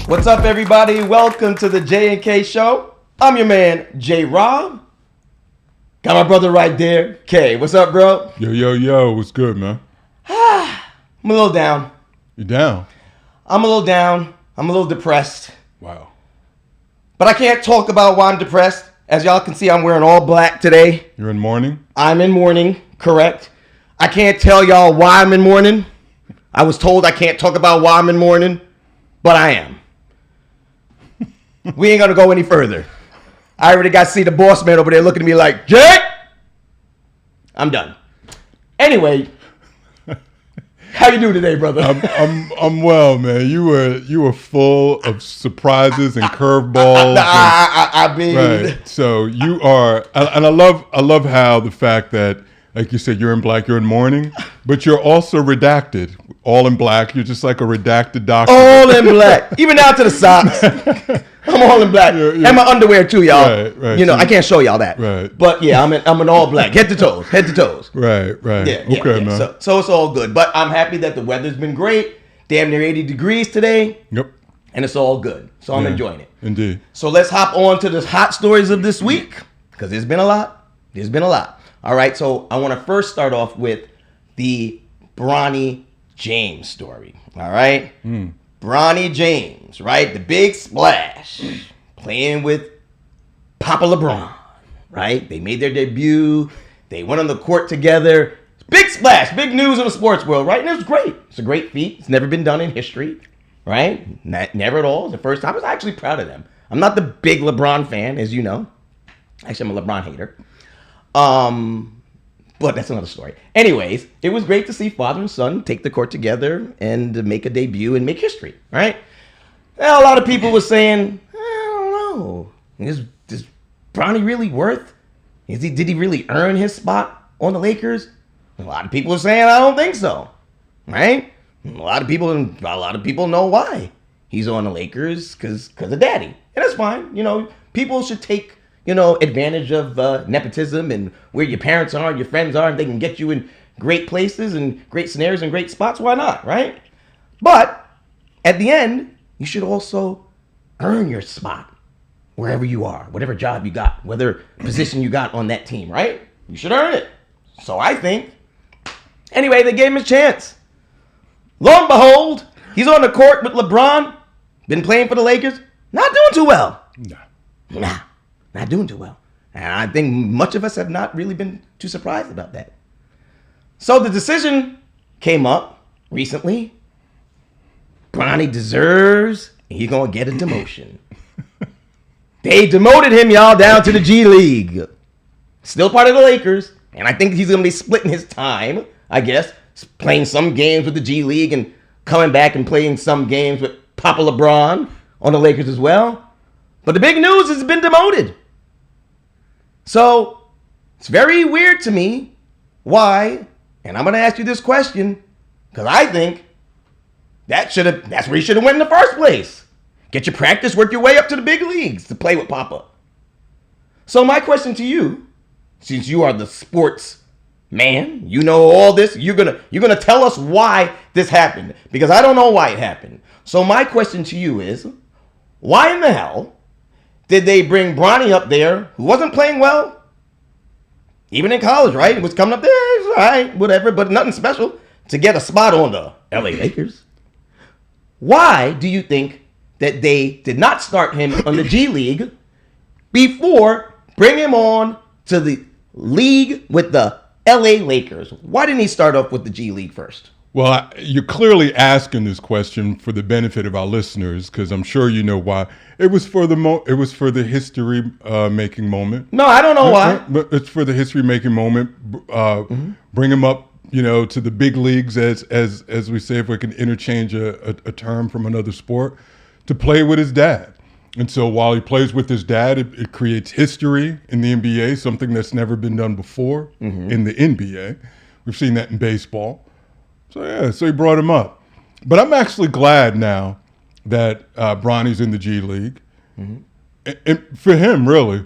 What's up, everybody? Welcome to the J and K Show. I'm your man, J Rob. Got my brother right there, K. What's up, bro? Yo. What's good, man? I'm a little down. You down? I'm a little down. I'm a little depressed. Wow. But I can't talk about why I'm depressed. As y'all can see, I'm wearing all black today. You're in mourning? I'm in mourning, correct. I can't tell y'all why I'm in mourning. I was told I can't talk about why I'm in mourning, but I am. We ain't gonna go any further. I already got to see the boss man over there looking at me like, Jake! I'm done. Anyway, how you doing today, brother? I'm well, man. You were full of surprises and curveballs. I mean, right. So you are, and I love how the fact that, like you said, you're in black, you're in mourning, but you're also redacted, all in black. You're just like a redacted document. All in black, even down to the socks. I'm all in black, and my underwear too, y'all. Right. You know, I can't show y'all that. Right. But yeah, I'm in all black, head to toes. Right. Yeah. Okay, man. So it's all good. But I'm happy that the weather's been great. Damn near 80 degrees today. Yep. And it's all good. So I'm enjoying it. Indeed. So let's hop on to the hot stories of this week, because there's been a lot. All right. So I want to first start off with the Bronny James story. All right. Bronny James, right? The big splash, playing with Papa LeBron, right? They made their debut. They went on the court together. Big splash, big news in the sports world, right? And it was great. It's a great feat. It's never been done in history, right? Never at all. It's the first time. I was actually proud of them. I'm not the big LeBron fan, as you know. Actually, I'm a LeBron hater. But that's another story. Anyways, it was great to see father and son take the court together and make a debut and make history, right? Now, a lot of people were saying, I don't know. Is Bronny really worth? Did he really earn his spot on the Lakers? A lot of people are saying, I don't think so, right? A lot of people know why he's on the Lakers because of daddy. And that's fine. You know, people should take advantage of nepotism and where your parents are, your friends are, and they can get you in great places and great scenarios and great spots. Why not, right? But at the end, you should also earn your spot wherever you are, whatever job you got, whatever position you got on that team, right? You should earn it. So I think. Anyway, they gave him a chance. Lo and behold, he's on the court with LeBron, been playing for the Lakers, not doing too well. Nah. Not doing too well. And I think much of us have not really been too surprised about that. So the decision came up recently. Bronny deserves, and he's going to get a demotion. They demoted him, y'all, down to the G League. Still part of the Lakers. And I think he's going to be splitting his time, I guess, playing some games with the G League and coming back and playing some games with Papa LeBron on the Lakers as well. But the big news is he's been demoted. So it's very weird to me why, and I'm going to ask you this question, because I think that's where you should have went in the first place. Get your practice, work your way up to the big leagues to play with Papa. So my question to you, since you are the sports man, you know all this, you're gonna tell us why this happened, because I don't know why it happened. So my question to you is, why in the hell did they bring Bronny up there, who wasn't playing well, even in college, right? It was coming up there, all right, whatever, but nothing special, to get a spot on the LA Lakers. Why do you think that they did not start him on the G League before bringing him on to the league with the LA Lakers? Why didn't he start off with the G League first? Well, you're clearly asking this question for the benefit of our listeners, because I'm sure you know why. It was for the history making moment. No, I don't know why. But it's for the history making moment. Bring him up, to the big leagues, as we say, if we can interchange a term from another sport, to play with his dad. And so while he plays with his dad, it creates history in the NBA, something that's never been done before in the NBA. We've seen that in baseball. So he brought him up. But I'm actually glad now that Bronny's in the G League. And for him, really,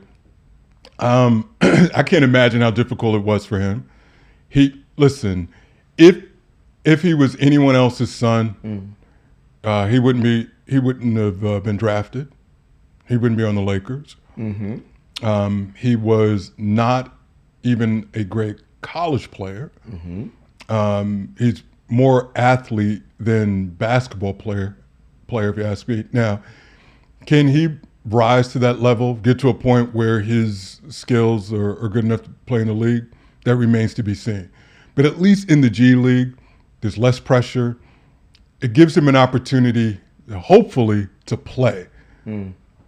I can't imagine how difficult it was for him. If he was anyone else's son, he wouldn't be he wouldn't have been drafted. He wouldn't be on the Lakers. He was not even a great college player. He's more athlete than basketball player, if you ask me. Now, can he rise to that level, get to a point where his skills are good enough to play in the league? That remains to be seen. But at least in the G League, there's less pressure. It gives him an opportunity, hopefully, to play.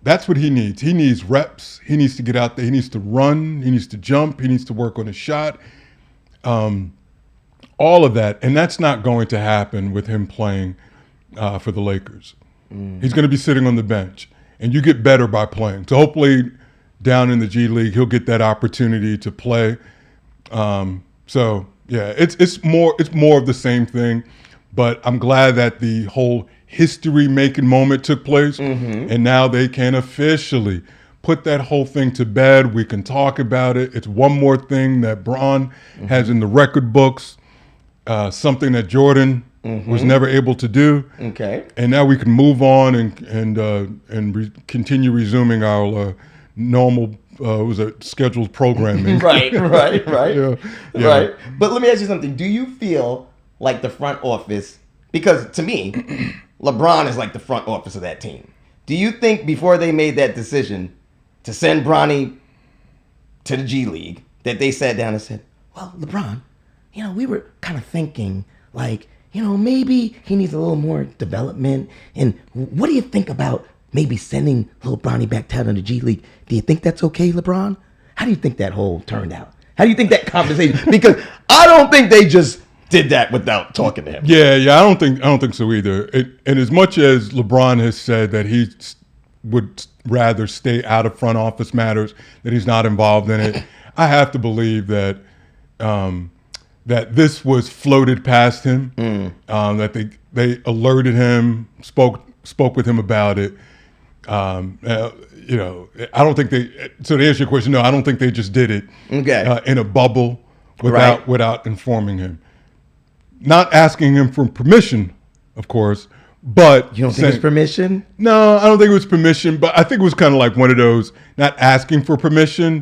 That's what he needs. He needs reps. He needs to get out there. He needs to run. He needs to jump. He needs to work on his shot. All of that. And that's not going to happen with him playing for the Lakers. He's going to be sitting on the bench. And you get better by playing. So hopefully down in the G League, he'll get that opportunity to play. So yeah, it's more of the same thing. But I'm glad that the whole history-making moment took place, and now they can officially put that whole thing to bed. We can talk about it. It's one more thing that Bron has in the record books, something that Jordan was never able to do. Okay. And now we can move on and continue resuming our normal scheduled programming. Right. Yeah. Right. But let me ask you something. Do you feel like the front office, because to me, LeBron is like the front office of that team. Do you think before they made that decision to send Bronny to the G League, that they sat down and said, well, LeBron, we were kind of thinking like, maybe he needs a little more development. And what do you think about maybe sending little Bronny back down to the G League? Do you think that's okay, LeBron? How do you think that whole turned out? How do you think that conversation? Because I don't think they just did that without talking to him. Yeah, I don't think so either. And as much as LeBron has said that he would rather stay out of front office matters, that he's not involved in it, I have to believe that that this was floated past him, that they alerted him, spoke with him about it. I don't think they. So to answer your question, no, I don't think they just did it in a bubble without informing him. Not asking him for permission, of course, but you don't think it's permission? No, I don't think it was permission, but I think it was kind of like one of those, not asking for permission,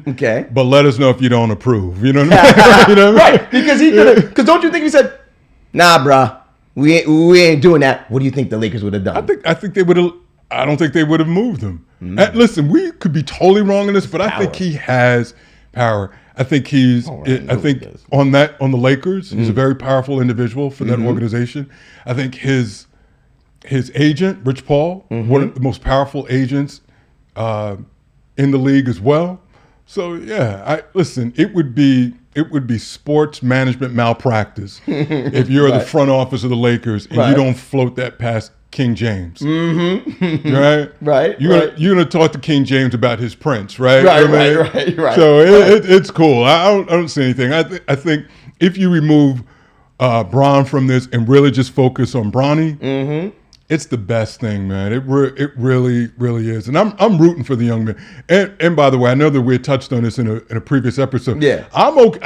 but let us know if you don't approve. You know what I mean? Right, because don't you think he said, nah, bruh, we ain't doing that. What do you think the Lakers would have done? I think they would have. I don't think they would have moved him. Listen, we could be totally wrong in this, but I think he has power. I think he's. On the Lakers, he's a very powerful individual for that organization. I think his agent, Rich Paul, one of the most powerful agents in the league as well. So yeah, listen. It would be sports management malpractice if you're the front office of the Lakers and you don't float that past King James, right? You're gonna talk to King James about his prince, right? Right. So it's cool. I don't see anything. I think if you remove Bron from this and really just focus on Bronny, it's the best thing, man. It really is. And I'm rooting for the young man. And by the way, I know that we had touched on this in a previous episode. Yeah, I'm okay.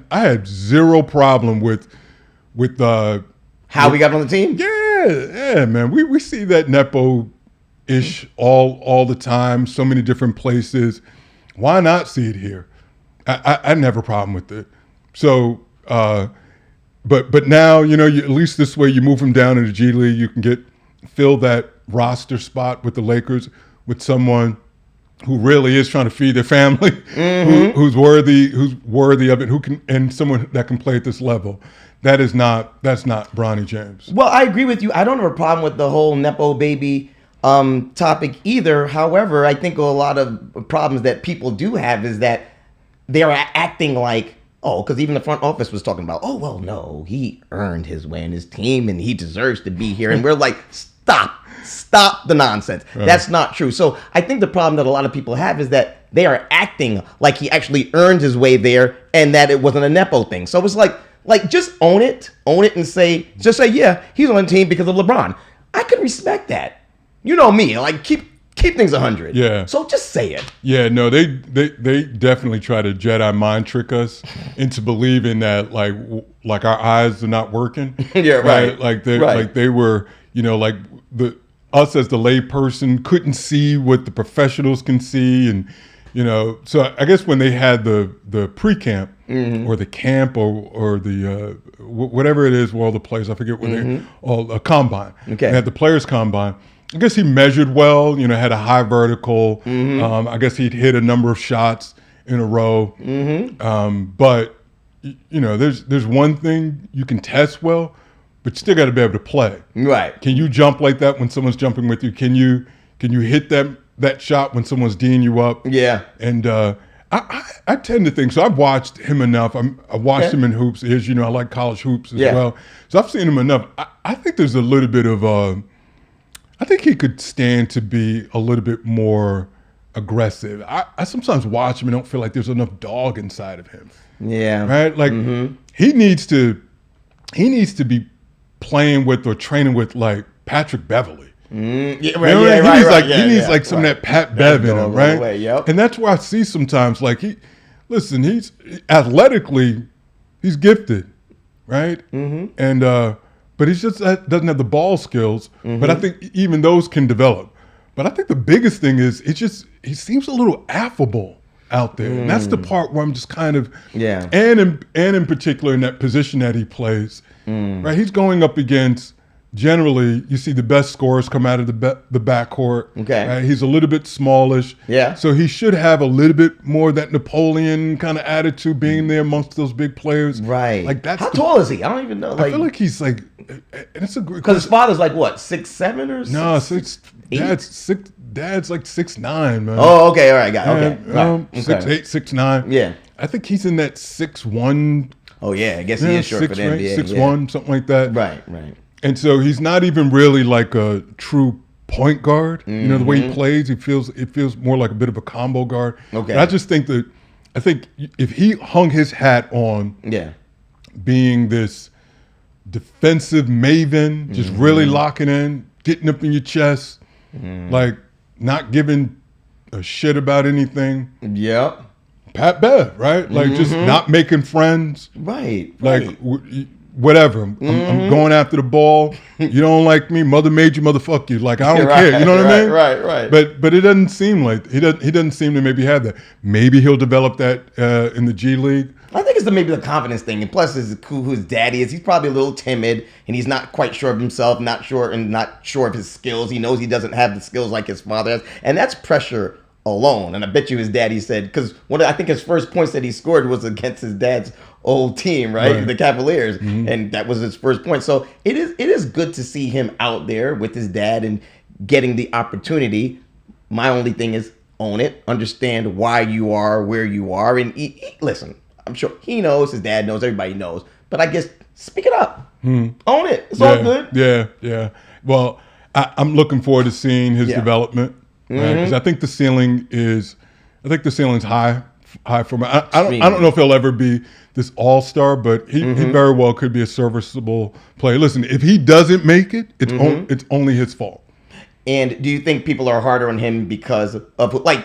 I had zero problem with how we got on the team. Yeah, man. We see that Nepo-ish all the time, so many different places. Why not see it here? I never have a problem with it. So, but now, at least this way you move him down in the G League, you can fill that roster spot with the Lakers with someone who really is trying to feed their family, who's worthy of it, and someone that can play at this level. That's not Bronny James. Well, I agree with you. I don't have a problem with the whole Nepo baby topic either. However, I think a lot of problems that people do have is that they're acting like, because even the front office was talking about, well, no, he earned his way in his team and he deserves to be here. And we're like, stop the nonsense. That's not true. So I think the problem that a lot of people have is that they are acting like he actually earned his way there and that it wasn't a Nepo thing. So it's like just own it and say, yeah, he's on the team because of LeBron. I can respect that. You know me, like keep things 100. Yeah. So just say it. Yeah, no, they definitely try to Jedi mind trick us into believing that like our eyes are not working. Yeah, right. Like they were, like us as the layperson couldn't see what the professionals can see, and so I guess when they had the pre-camp or the camp or the whatever it is where all the players, I forget what they all a combine. Okay. They had the players combine. I guess he measured well. Had a high vertical. I guess he'd hit a number of shots in a row. But there's one thing you can test well, but you still got to be able to play. Right. Can you jump like that when someone's jumping with you? Can you hit that shot when someone's D'ing you up? Yeah. And I tend to think so. I've watched him enough. I watched him in hoops. As I like college hoops as well. So I've seen him enough. I think there's a little bit of I think he could stand to be a little bit more aggressive. I sometimes watch him and don't feel like there's enough dog inside of him. Yeah. Right? Like he needs to be playing with or training with like Patrick Beverly. Yeah, right. He needs like some of that Pat Bev in him, right? Yep. And that's where I see sometimes like he's athletically, he's gifted, right? And but he just doesn't have the ball skills. But I think even those can develop. But I think the biggest thing is he seems a little affable out there, and that's the part where I'm just kind of and in particular in that position that he plays, right? He's going up against. Generally, you see the best scorers come out of the backcourt. Okay. Right? He's a little bit smallish. Yeah. So he should have a little bit more of that Napoleon kind of attitude being there amongst those big players. Right. Like that's how tall is he? I don't even know. I feel like he's like, and it's a great because his father's like what, 6'7" or no, 6'8"? Dad's like 6'9", man. Oh, okay, all right, got it. Okay, right. 6'8", 6'9". Yeah. I think he's in that 6'1". Oh yeah, I guess he is short for the NBA. 6'1", something like that. Right. And so he's not even really like a true point guard. The way he plays, it feels more like a bit of a combo guard. Okay. And I just think if he hung his hat on being this defensive maven, just really locking in, getting up in your chest, like not giving a shit about anything. Yep. Pat Bev, right? Like just not making friends. Right. Like whatever. I'm going after the ball. You don't like me, mother made you, motherfuck you. Like I don't care. You know what I mean? Right. But it doesn't seem like he doesn't seem to maybe have that. Maybe he'll develop that in the G League. I think it's maybe the confidence thing, and plus who his daddy is. He's probably a little timid, and he's not quite sure of himself, not sure of his skills. He knows he doesn't have the skills like his father has, and that's pressure alone. And I bet you his daddy said, because I think his first points that he scored was against his dad's old team, right? The Cavaliers, and that was his first point. So it is good to see him out there with his dad and getting the opportunity. My only thing is own it, understand why you are where you are, and listen. I'm sure he knows, his dad knows, everybody knows, but I guess speak it up, own it. It's all good. Yeah. Well, I'm looking forward to seeing his development, right? Because I think the ceiling's high for me. I don't know if he'll ever be this all-star, but he very well could be a serviceable player. Listen, if he doesn't make it, it's only his fault. And do you think people are harder on him because of, like,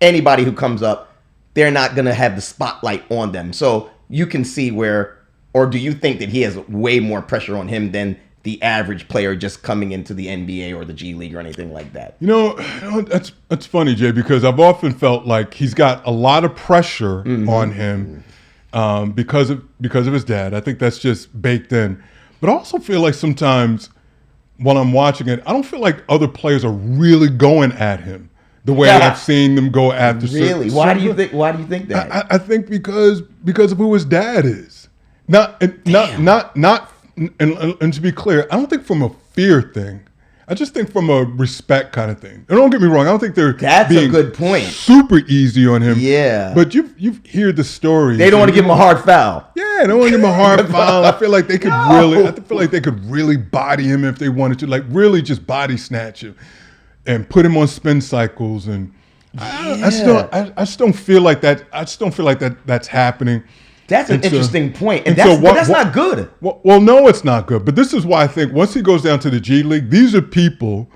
anybody who comes up, they're not going to have the spotlight on them? So you can see where, or do you think that he has way more pressure on him than the average player just coming into the NBA or the G League or anything like that? That's funny, Jay, because I've often felt like he's got a lot of pressure on him because of his dad. I think that's just baked in. But I also feel like sometimes when I'm watching it, I don't feel like other players are really going at him the way I've seen them go after. Really? Why do you think that? I think because of who his dad is. Not and to be clear, I don't think from a fear thing. I just think from a respect kind of thing. And don't get me wrong, I don't think that's a good point. Super easy on him. Yeah. But you've heard the stories. They don't want to give him a hard foul. Yeah, they don't want to give him a hard foul. I feel like they could really body him if they wanted to, like really just body snatch him and put him on spin cycles. And I just don't feel like that. I just don't feel like that's happening. That's an interesting point. And that's not good. Well, no, it's not good. But this is why I think once he goes down to the G League, these are people,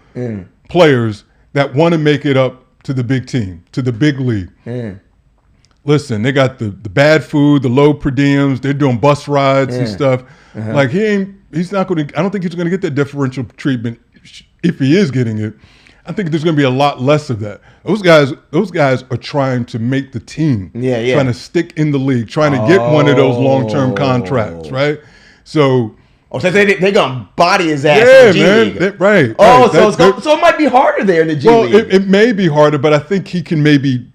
players that want to make it up to the big team, to the big league. Listen, they got the bad food, the low per diems. They're doing bus rides and stuff. Like he's not going to. I don't think he's going to get that differential treatment. if he is getting it, I think there's going to be a lot less of that. Those guys are trying to make the team. Yeah. Trying to stick in the league, trying to get one of those long-term contracts, right? So. Oh, so they're going to body his ass Yeah, in the G man. League. Right. Oh, right. So it might be harder there in the G League. Well, it may be harder, but I think he can maybe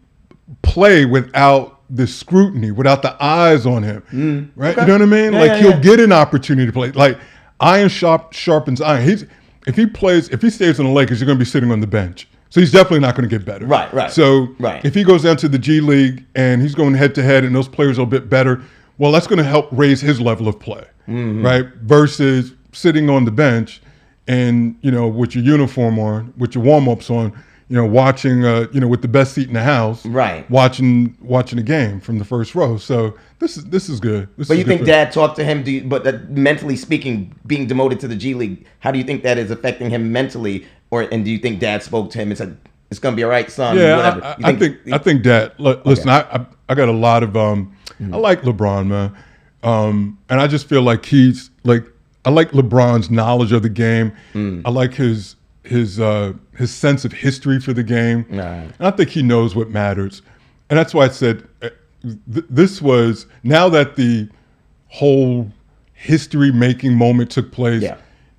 play without the scrutiny, without the eyes on him, right? Okay. You know what I mean? Yeah, He'll get an opportunity to play. Like iron sharpens iron. If he stays in the Lakers, you're going to be sitting on the bench. So he's definitely not going to get better. Right. So if he goes down to the G League and he's going head to head and those players are a bit better, well, that's going to help raise his level of play, right? Versus sitting on the bench and, with your uniform on, with your warm-ups on, watching, with the best seat in the house, right? Watching the game from the first row. So this is good. But you think Dad talked to him? Mentally speaking, being demoted to the G League, how do you think that is affecting him mentally? And do you think Dad spoke to him and said, "It's gonna be all right, son"? Yeah, whatever? I think Dad. Listen, I got a lot of I like LeBron, man, and I just feel like he's like I like LeBron's knowledge of the game. I like his sense of history for the game. And I think he knows what matters. And that's why I said this was, now that the whole history-making moment took place,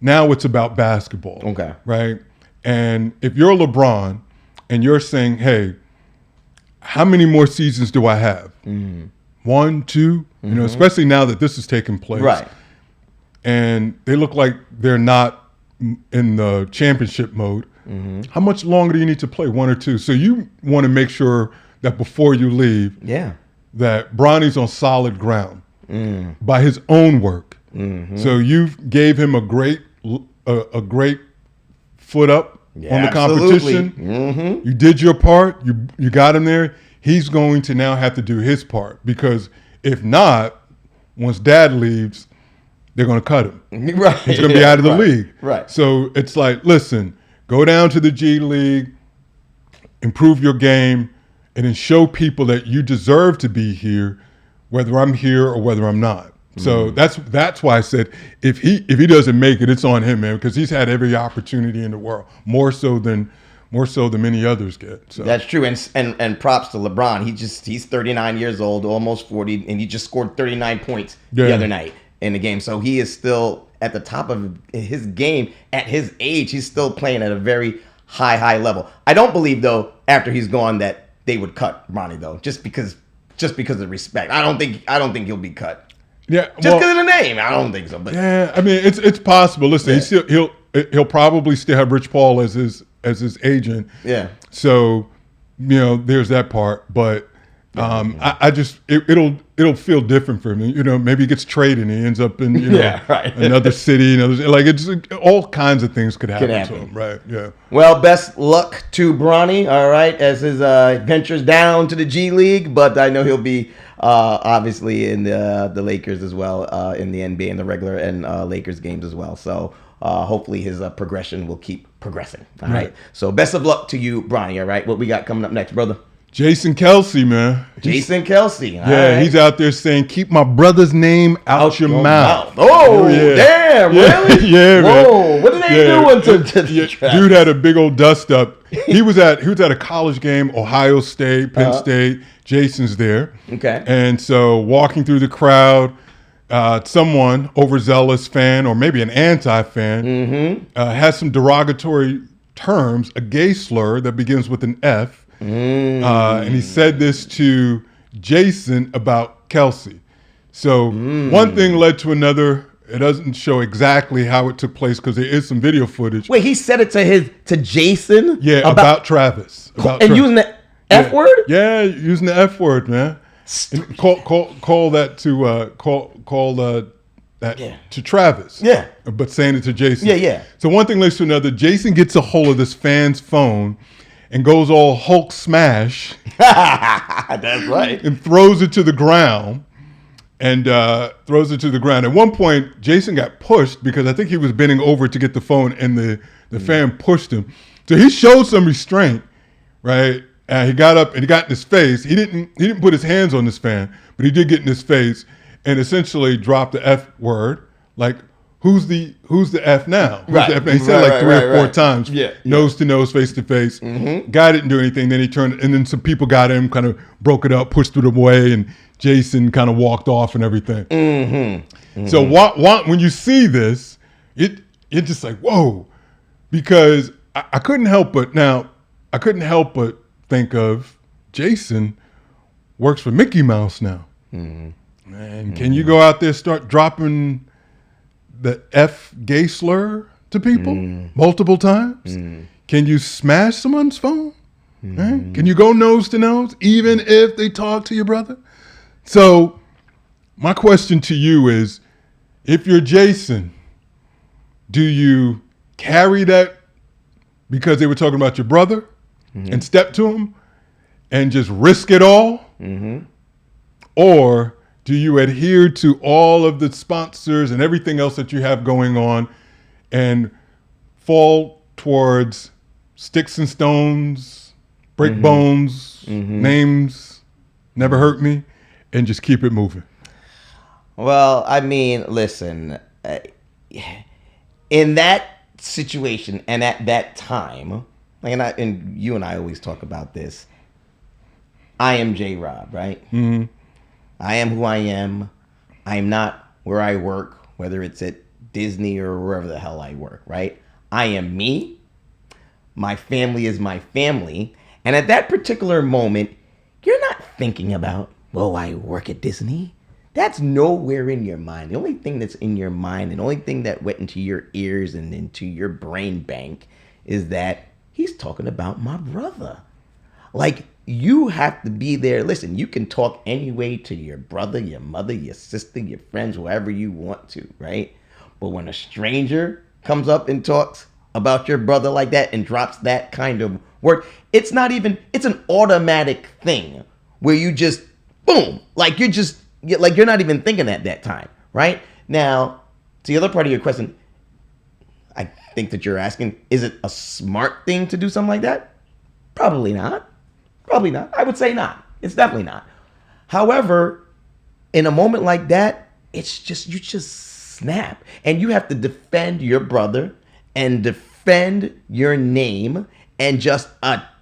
now it's about basketball. Okay. Right? And if you're LeBron and you're saying, hey, how many more seasons do I have? 1, 2? Especially now that this is taking place. Right. And they look like they're not in the championship mode. How much longer do you need to play? 1 or 2? So you want to make sure that before you leave, that Bronny's on solid ground by his own work. So you gave him a great foot up on the competition. You did your part. You got him there. He's going to now have to do his part, because if not, once Dad leaves, they're going to cut him. Right. He's going to be out of the league. Right. So it's like, listen, go down to the G League, improve your game, and then show people that you deserve to be here, whether I'm here or whether I'm not. So that's why I said if he doesn't make it, it's on him, man, because he's had every opportunity in the world, more so than many others get. So. That's true, and props to LeBron. He's 39 years old, almost 40, and he just scored 39 points the other night in the game. So he is still at the top of his game at his age. He's still playing at a very high level. I don't believe, though, after he's gone, that they would cut Bronny, though, just because of respect. I don't think he'll be cut. Yeah, just because of the name, I don't think so. But yeah, I mean, it's possible. Listen, he'll probably still have Rich Paul as his agent. Yeah. So, there's that part. But I just it'll feel different for him. Maybe he gets traded and he ends up in another city. It's all kinds of things could happen to him. Right. Yeah. Well, best luck to Bronny. All right, as his ventures down to the G League, but I know he'll be. Obviously in the Lakers as well, in the NBA and the regular and Lakers games as well. So hopefully his progression will keep progressing. All right. So best of luck to you, Bronny. All right. What we got coming up next, brother? Jason Kelce, man. Jason Kelce. All right. He's out there saying, "Keep my brother's name out your mouth." Oh, damn! Really? Yeah, man. Whoa! What are they doing to the track? Dude had a big old dust up. He was at a college game, Ohio State, Penn State. Jason's there. Okay. And so walking through the crowd, someone, overzealous fan or maybe an anti-fan, has some derogatory terms, a gay slur that begins with an F. And he said this to Jason about Kelce. So one thing led to another. It doesn't show exactly how it took place because there is some video footage. Wait, he said it to Jason? Yeah, about Travis. Using the F word? Yeah, using the F word, man. Call that to Travis. Yeah. But saying it to Jason. Yeah. So one thing leads to another. Jason gets a hold of this fan's phone and goes all Hulk smash. That's right. And throws it to the ground. At one point, Jason got pushed because I think he was bending over to get the phone, and the fan pushed him. So he showed some restraint, right? He got up and he got in his face. He didn't put his hands on this fan, but he did get in his face and essentially dropped the F word, like, who's the F now? Who's Right. the F now? He said Right, like three right, or four right. times. Yeah. Nose to nose, face to face. Guy didn't do anything. Then he turned, and then some people got him, kind of broke it up, pushed it away, and Jason kind of walked off and everything. So when you see this, it's just like, whoa, because I couldn't help but think of Jason works for Mickey Mouse now. And can you go out there start dropping the F gay slur to people multiple times? Can you smash someone's phone? Right? Can you go nose to nose even if they talk to your brother? So my question to you is, if you're Jason, do you carry that because they were talking about your brother and step to him and just risk it all? Or do you adhere to all of the sponsors and everything else that you have going on and fall towards sticks and stones, break bones, names, never hurt me, and just keep it moving? Well, I mean, listen, in that situation and at that time, and you and I always talk about this, I am J-Rob, right? I am who I am. I'm not where I work, whether it's at Disney or wherever the hell I work, right? I am me. My family is my family. And at that particular moment, you're not thinking about, well, I work at Disney. That's nowhere in your mind. The only thing that's in your mind, and the only thing that went into your ears and into your brain bank is that he's talking about my brother. Like, you have to be there. Listen, you can talk any way to your brother, your mother, your sister, your friends, whoever you want to, right? But when a stranger comes up and talks about your brother like that and drops that kind of word, it's an automatic thing where you just, boom, like you're not even thinking at that time, right? Now, to the other part of your question, I think that you're asking, is it a smart thing to do something like that? Probably not. Probably not. I would say not. It's definitely not. However, in a moment like that, you just snap. And you have to defend your brother and defend your name and just,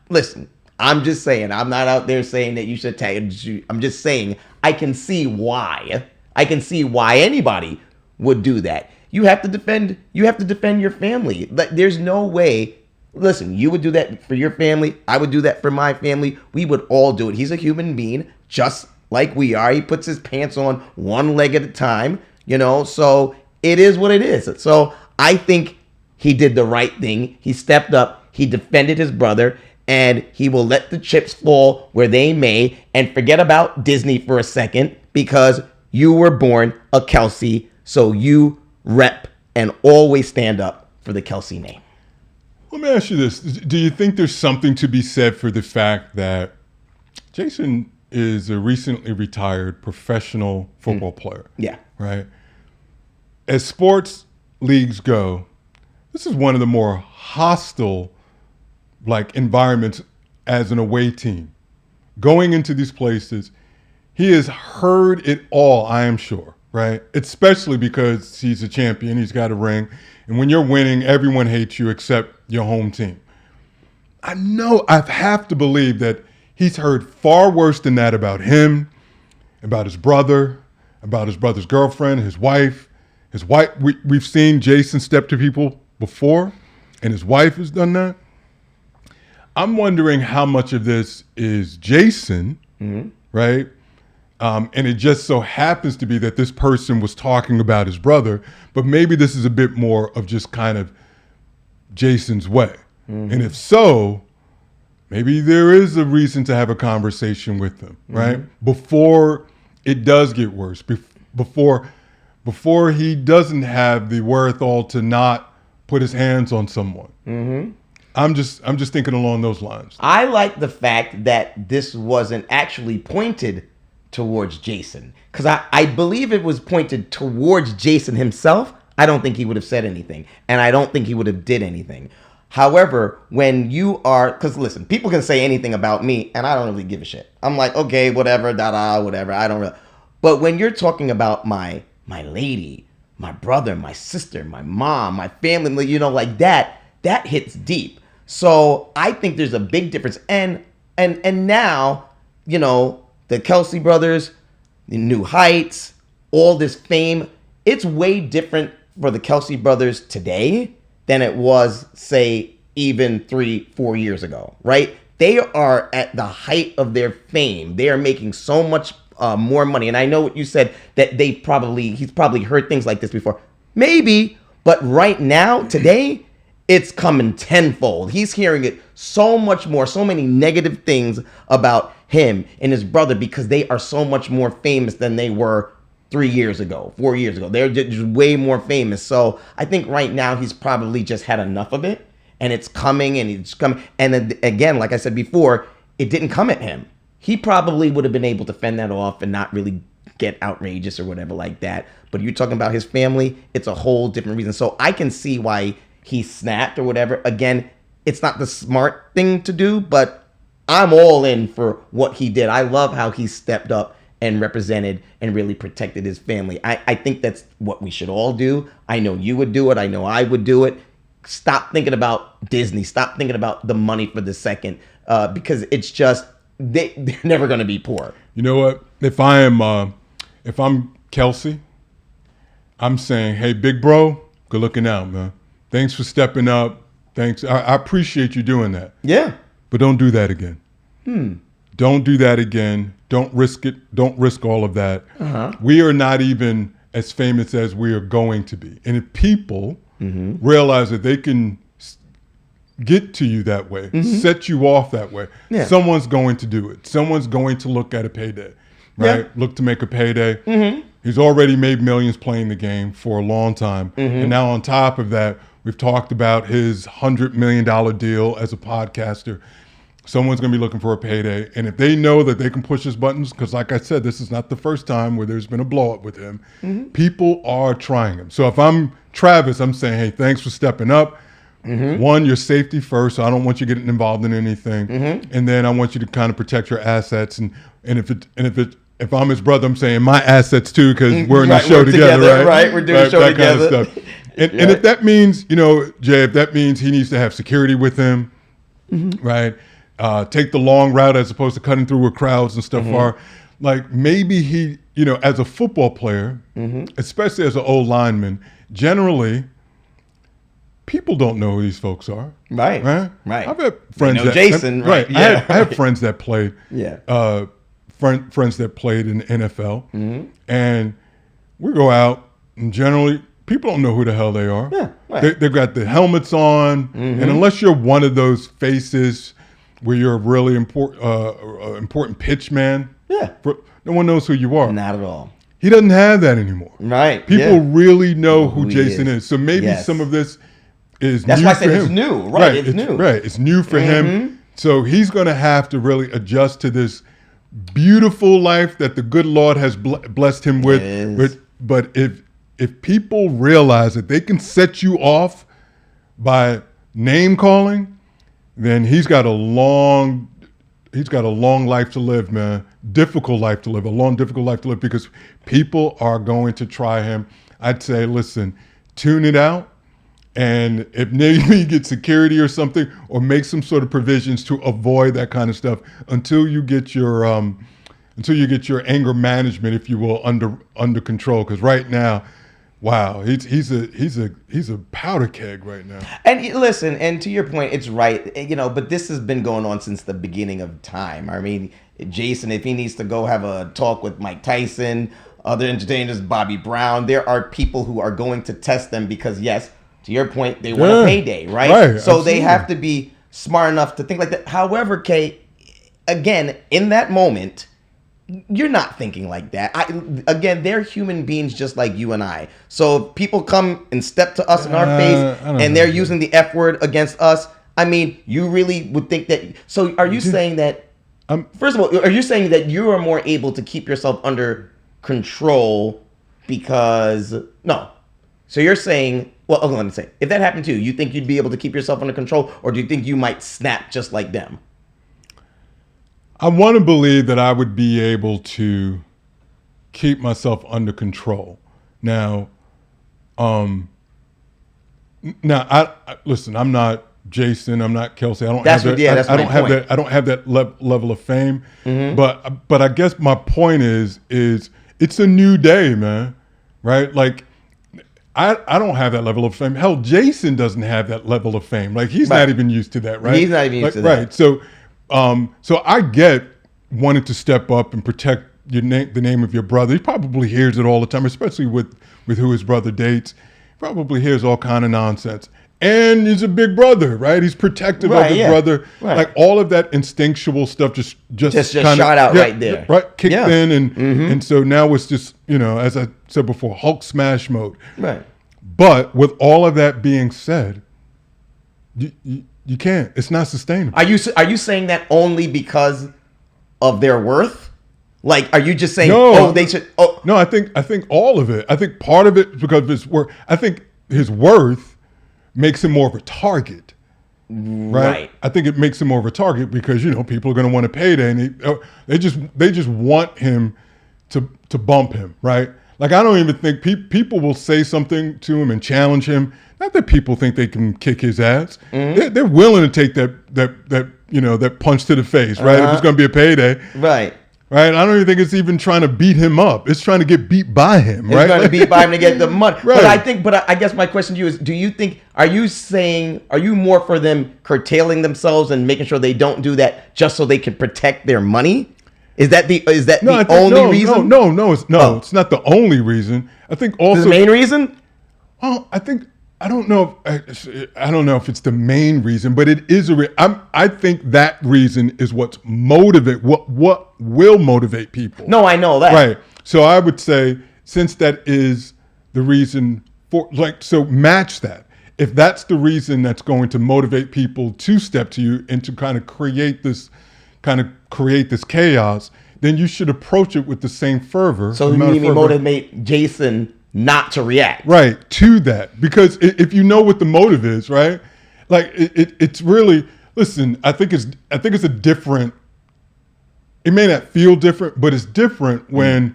listen, I'm just saying, I'm not out there saying that you should tag. I'm just saying, I can see why. I can see why anybody would do that. You have to defend your family. There's no way. Listen, you would do that for your family. I would do that for my family. We would all do it. He's a human being, just like we are. He puts his pants on one leg at a time, so it is what it is. So I think he did the right thing. He stepped up. He defended his brother, and he will let the chips fall where they may and forget about Disney for a second, because you were born a Kelce, so you rep and always stand up for the Kelce name. Let me ask you this. Do you think there's something to be said for the fact that Jason is a recently retired professional football player? Yeah. Right? As sports leagues go, this is one of the more hostile environments as an away team. Going into these places, he has heard it all, I am sure, right? Especially because he's a champion, he's got a ring. And when you're winning, everyone hates you except your home team. I have to believe that he's heard far worse than that about him, about his brother, about his brother's girlfriend, his wife. We've seen Jason step to people before, and his wife has done that. I'm wondering how much of this is Jason, right? And it just so happens to be that this person was talking about his brother, but maybe this is a bit more of just kind of Jason's way. And if so, maybe there is a reason to have a conversation with them, right? Before it does get worse, before he doesn't have the wherewithal to not put his hands on someone. I'm just thinking along those lines. I like the fact that this wasn't actually pointed towards Jason, because I believe it was pointed towards Jason himself. I don't think he would have said anything, and I don't think he would have did anything. However, when you are, because listen, people can say anything about me, and I don't really give a shit. I'm like, okay, whatever, whatever. I don't really. But when you're talking about my lady, my brother, my sister, my mom, my family, you know, like that hits deep. So I think there's a big difference. And now, you know, the Kelce brothers, the New Heights, all this fame, it's way different for the Kelce brothers today than it was, say, even 3-4 years ago, right? They are at the height of their fame. They are making so much more money. And I know what you said, that he's probably heard things like this before. Maybe, but right now, today, it's coming tenfold. He's hearing it so much more, so many negative things about him and his brother because they are so much more famous than they were 3 years ago, 4 years ago. They're just way more famous. So I think right now he's probably just had enough of it, and it's coming and it's coming. And then, again, like I said before, it didn't come at him. He probably would have been able to fend that off and not really get outrageous or whatever like that. But you're talking about his family, it's a whole different reason. So I can see why he snapped or whatever. Again, it's not the smart thing to do, but I'm all in for what he did. I love how he stepped up and represented and really protected his family. I think that's what we should all do. I know you would do it. I know I would do it. Stop thinking about Disney. Stop thinking about the money for the second, because it's just, they're never going to be poor. You know what? If I'm Kelce, I'm saying, hey, big bro, good looking out, man. Thanks for stepping up. Thanks. I appreciate you doing that. Yeah. But don't do that again. Don't do that again. Don't risk it. Don't risk all of that. We are not even as famous as we are going to be. And if people realize that they can get to you that way, set you off that way, someone's going to do it. Someone's going to look at a payday, right? Look to make a payday. He's already made millions playing the game for a long time. And now on top of that, we've talked about his $100 million deal as a podcaster. Someone's going to be looking for a payday. And if they know that they can push his buttons, because like I said, this is not the first time where there's been a blow up with him. People are trying him. So if I'm Travis, I'm saying, hey, thanks for stepping up. One, your safety first. So I don't want you getting involved in anything. And then I want you to kind of protect your assets. And if I'm his brother, I'm saying my assets too, because we're in the show together, right? We're doing a show together. Kind of stuff. And if that means, you know, Jay, if that means he needs to have security with him, right? Take the long route as opposed to cutting through where crowds and stuff are. Like maybe he, you know, as a football player, especially as an old lineman, generally people don't know who these folks are. Right. I've had friends that Jason, right? Yeah. I have friends that played. Friends that played in the NFL, and we go out and generally people don't know who the hell they are. They've got the helmets on, and unless you're one of those faces where you're a really important pitch man, no one knows who you are. Not at all. He doesn't have that anymore. Right. People really know who Jason is. So maybe some of this is That's new why I for said him. It's new. Right. It's new. Right. It's new for him. So he's going to have to really adjust to this beautiful life that the good Lord has blessed him with. But if people realize that they can set you off by name calling, then he's got a long life to live, man. Difficult life to live, difficult life to live, because people are going to try him. I'd say, listen, tune it out. And if maybe you get security or something, or make some sort of provisions to avoid that kind of stuff until you get your anger management, if you will, under control. Because right now, wow, he's a powder keg right now. And listen, and to your point, it's right, you know. But this has been going on since the beginning of time. I mean, Jason, if he needs to go have a talk with Mike Tyson, other entertainers, Bobby Brown, there are people who are going to test them because, yes, to your point, they want a payday, right? So absolutely. They have to be smart enough to think like that. However, Kay, again, in that moment, you're not thinking like that. Again, they're human beings just like you and I. So if people come and step to us in our face and they're using the F word against us, I mean, you really would think that. So are you saying that, first of all, are you saying that you are more able to keep yourself under control because, no. So you're saying, well, let me say, if that happened to you, you think you'd be able to keep yourself under control, or do you think you might snap just like them? I want to believe that I would be able to keep myself under control. Now, Now, listen. I'm not Jason. I'm not Kelce. I don't That's have what- that. yeah, that's I don't my have point. that. I don't have that level of fame. But I guess my point is it's a new day, man. Right? Like I don't have that level of fame. Hell, Jason doesn't have that level of fame. Like he's Right. not even used to that. Right? He's not even used to that. Right. So, so I get wanting to step up and protect the name of your brother. He probably hears it all the time, especially with who his brother dates. Probably hears all kind of nonsense. And he's a big brother, right? He's protective of his brother. Right. Like all of that instinctual stuff just kinda, shot out right there. Right, kicked Yeah. in, and so now it's just, as I said before, Hulk smash mode. Right. But with all of that being said, you can't. It's not sustainable. Are you saying that only because of their worth? Like, are you just saying, No. they should? Oh, No, I think all of it. I think part of it is because of his worth. I think his worth makes him more of a target. Right. I think it makes him more of a target because people are going to want to pay that, and they just want him to bump him. Right. Like I don't even think people will say something to him and challenge him. Not that people think they can kick his ass. They're willing to take that punch to the face. Right. If it's going to be a payday. right. Right, I don't even think it's even trying to beat him up. It's trying to get beat by him, right? It's trying to beat by him to get the money. Right. But I guess my question to you is: do you think? Are you more for them curtailing themselves and making sure they don't do that just so they can protect their money? Is that the only reason? No, it's not the only reason. I think also the main reason. Well, I don't know if it's the main reason, but it is I think that reason is what will motivate people. No, I know that. Right. So I would say since that is the reason for so match that. If that's the reason that's going to motivate people to step to you and to kind of create this chaos, then you should approach it with the same fervor. So you mean motivate Jason not to react? Right, to that. Because if you know what the motive is, right? Like it's really, listen, I think it's a different, it may not feel different, but it's different when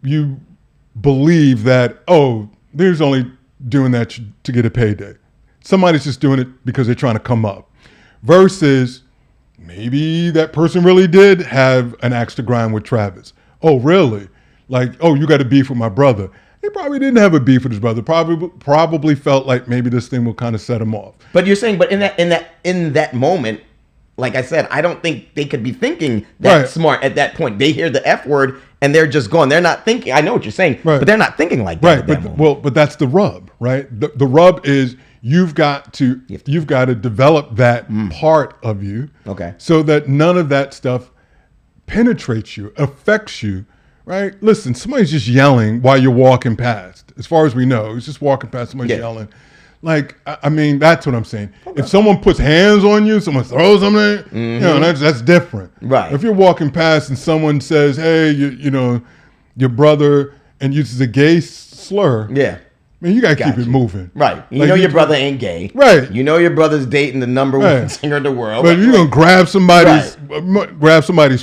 you believe that, they're just only doing that to get a payday. Somebody's just doing it because they're trying to come up. Versus maybe that person really did have an axe to grind with Travis. Oh, really? Like, you got a beef with my brother. He probably didn't have a beef with his brother. Probably felt like maybe this thing will kind of set him off. But you're saying, in that moment, like I said, I don't think they could be thinking that smart at that point. They hear the F word and they're just going. They're not thinking. I know what you're saying, but they're not thinking like that. Right. But that's the rub, right? The rub is you've got to develop that part of you, so that none of that stuff penetrates you, affects you. Right? Listen, somebody's just yelling while you're walking past. As far as we know, he's just walking past, somebody's yelling. Like, I mean, that's what I'm saying. If someone puts hands on you, someone throws something, that's different. Right. If you're walking past and someone says, hey, your brother, and uses a gay slur, man, you got to keep it moving. Right. You know your brother ain't gay. Right. You know your brother's dating the number one singer in the world. But you're going to grab somebody's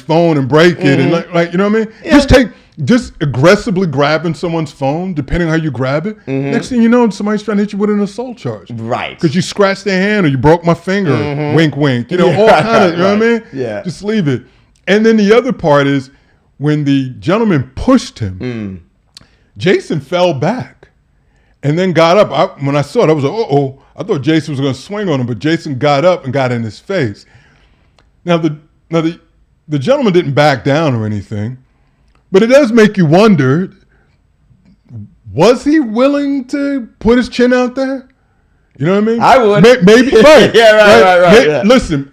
phone and break it. And you know what I mean? Yeah. Just aggressively grabbing someone's phone, depending on how you grab it. Next thing you know, somebody's trying to hit you with an assault charge. Right. Because you scratched their hand or you broke my finger. Wink, wink. All kind of, you know what I mean? Yeah. Just leave it. And then the other part is when the gentleman pushed him, Jason fell back. And then got up. When I saw it, I was like, I thought Jason was going to swing on him, but Jason got up and got in his face. Now the gentleman didn't back down or anything, but it does make you wonder, was he willing to put his chin out there? You know what I mean? I would. Maybe. Right. right. Yeah. Listen,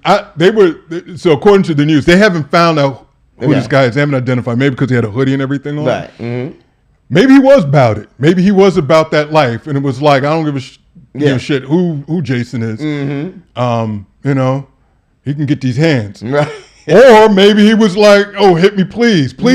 so according to the news, they haven't found out who this guy is. They haven't identified, maybe because he had a hoodie and everything on. Right. Maybe he was about it. Maybe he was about that life, and it was like, I don't give a shit who Jason is. He can get these hands. Right. Or maybe he was like, hit me, please hit me,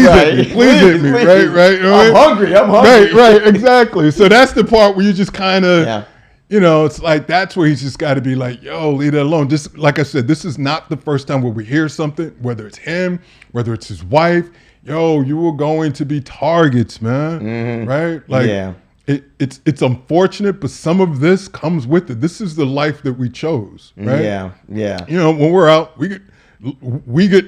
please hit me, right? I'm hungry. Right, exactly. So that's the part where you just kind of, it's like that's where he's just got to be like, leave that alone. Just like I said, this is not the first time where we hear something, whether it's him, whether it's his wife. You were going to be targets, man. Right? Like, it's unfortunate, but some of this comes with it. This is the life that we chose, right? Yeah, yeah. You know, when we're out, we get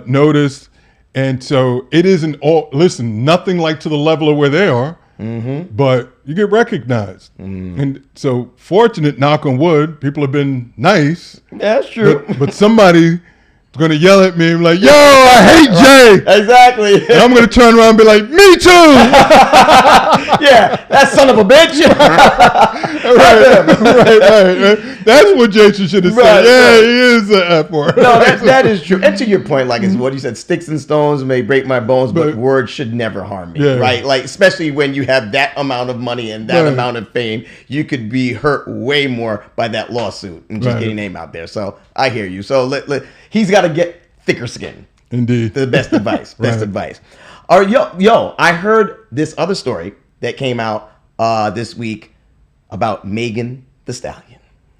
noticed, and so it isn't all. Listen, nothing like to the level of where they are, but you get recognized, and so fortunate. Knock on wood, people have been nice. That's true. But somebody going to yell at me and be like, yo, I hate Jay. Exactly. And I'm going to turn around and be like, me too. Yeah, that son of a bitch. right. That's what Jason should have said. Yeah, he is an F word. No, that is true. And to your point, like it's what you said, sticks and stones may break my bones, but words should never harm me, right? Like, especially when you have that amount of money and that amount of fame, you could be hurt way more by that lawsuit and just getting your name out there. So I hear you. So he's got to get thicker skin. Indeed. The best advice. Best advice. All right, yo, I heard this other story that came out this week about Megan Thee Stallion.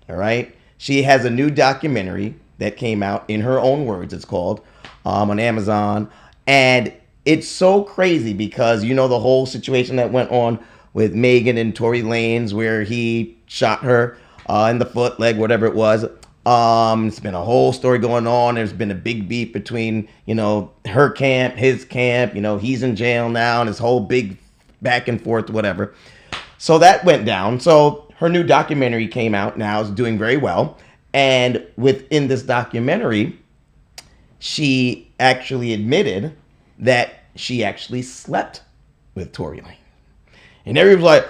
All right. She has a new documentary that came out, in her own words, it's called, on Amazon. And it's so crazy because, you know, the whole situation that went on with Megan and Tory Lanez, where he shot her in the foot, leg, whatever it was. It's been a whole story going on. There's been a big beef between, you know, her camp, his camp. You know, he's in jail now, and this whole big back and forth, whatever. So that went down. So her new documentary came out now. It's doing very well. And within this documentary, she actually admitted that she actually slept with Tory Lanez. And everybody was like,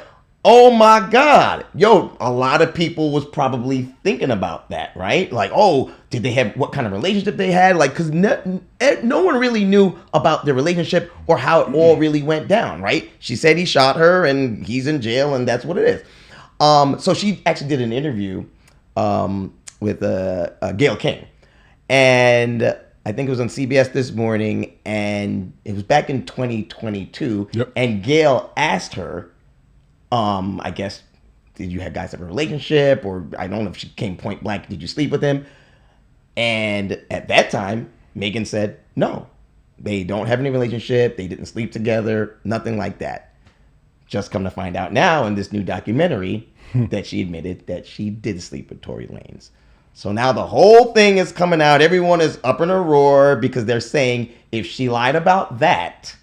oh my God. Yo, a lot of people was probably thinking about that, right? Like, oh, did they have, what kind of relationship they had? Like, because no one really knew about their relationship or how it all really went down, right? She said he shot her and he's in jail and that's what it is. So she actually did an interview with Gayle King. And I think it was on CBS this morning, and it was back in 2022. Yep. And Gayle asked her, I guess, did you guys have a relationship? Or I don't know if she came point blank, did you sleep with him? And at that time, Megan said, no, they don't have any relationship. They didn't sleep together, nothing like that. Just come to find out now in this new documentary that she admitted that she did sleep with Tory Lanez. So now the whole thing is coming out. Everyone is up in a roar because they're saying if she lied about that,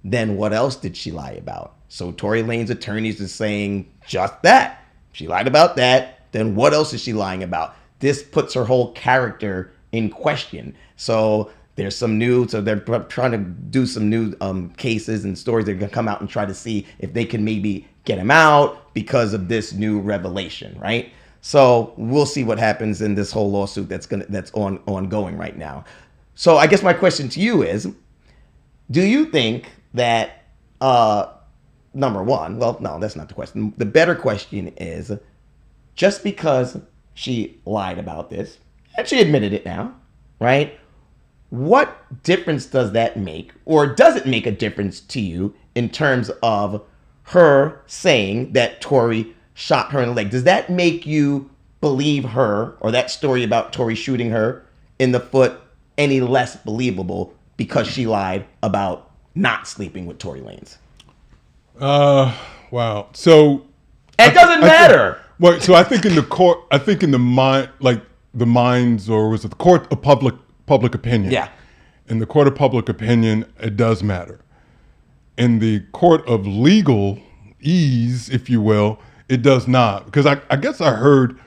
then what else did she lie about? So Tory Lanez attorneys is saying just that. She lied about that. Then what else is she lying about? This puts her whole character in question. So there's some new, so they're trying to do some new cases and stories. They're going to come out and try to see if they can maybe get him out because of this new revelation, right? So we'll see what happens in this whole lawsuit that's ongoing right now. So I guess my question to you is, do you think that number one, well, no, that's not the question. The better question is, just because she lied about this, and she admitted it now, right? What difference does that make, or does it make a difference to you in terms of her saying that Tory shot her in the leg? Does that make you believe her, or that story about Tory shooting her in the foot, any less believable because she lied about not sleeping with Tory Lanez? Wow. So it doesn't matter. Well, so I think in the court, I think in the mind, like the minds, or was it the court of public opinion? Yeah. In the court of public opinion, it does matter. In the court of legal ease, if you will, it does not. Because I guess I heard,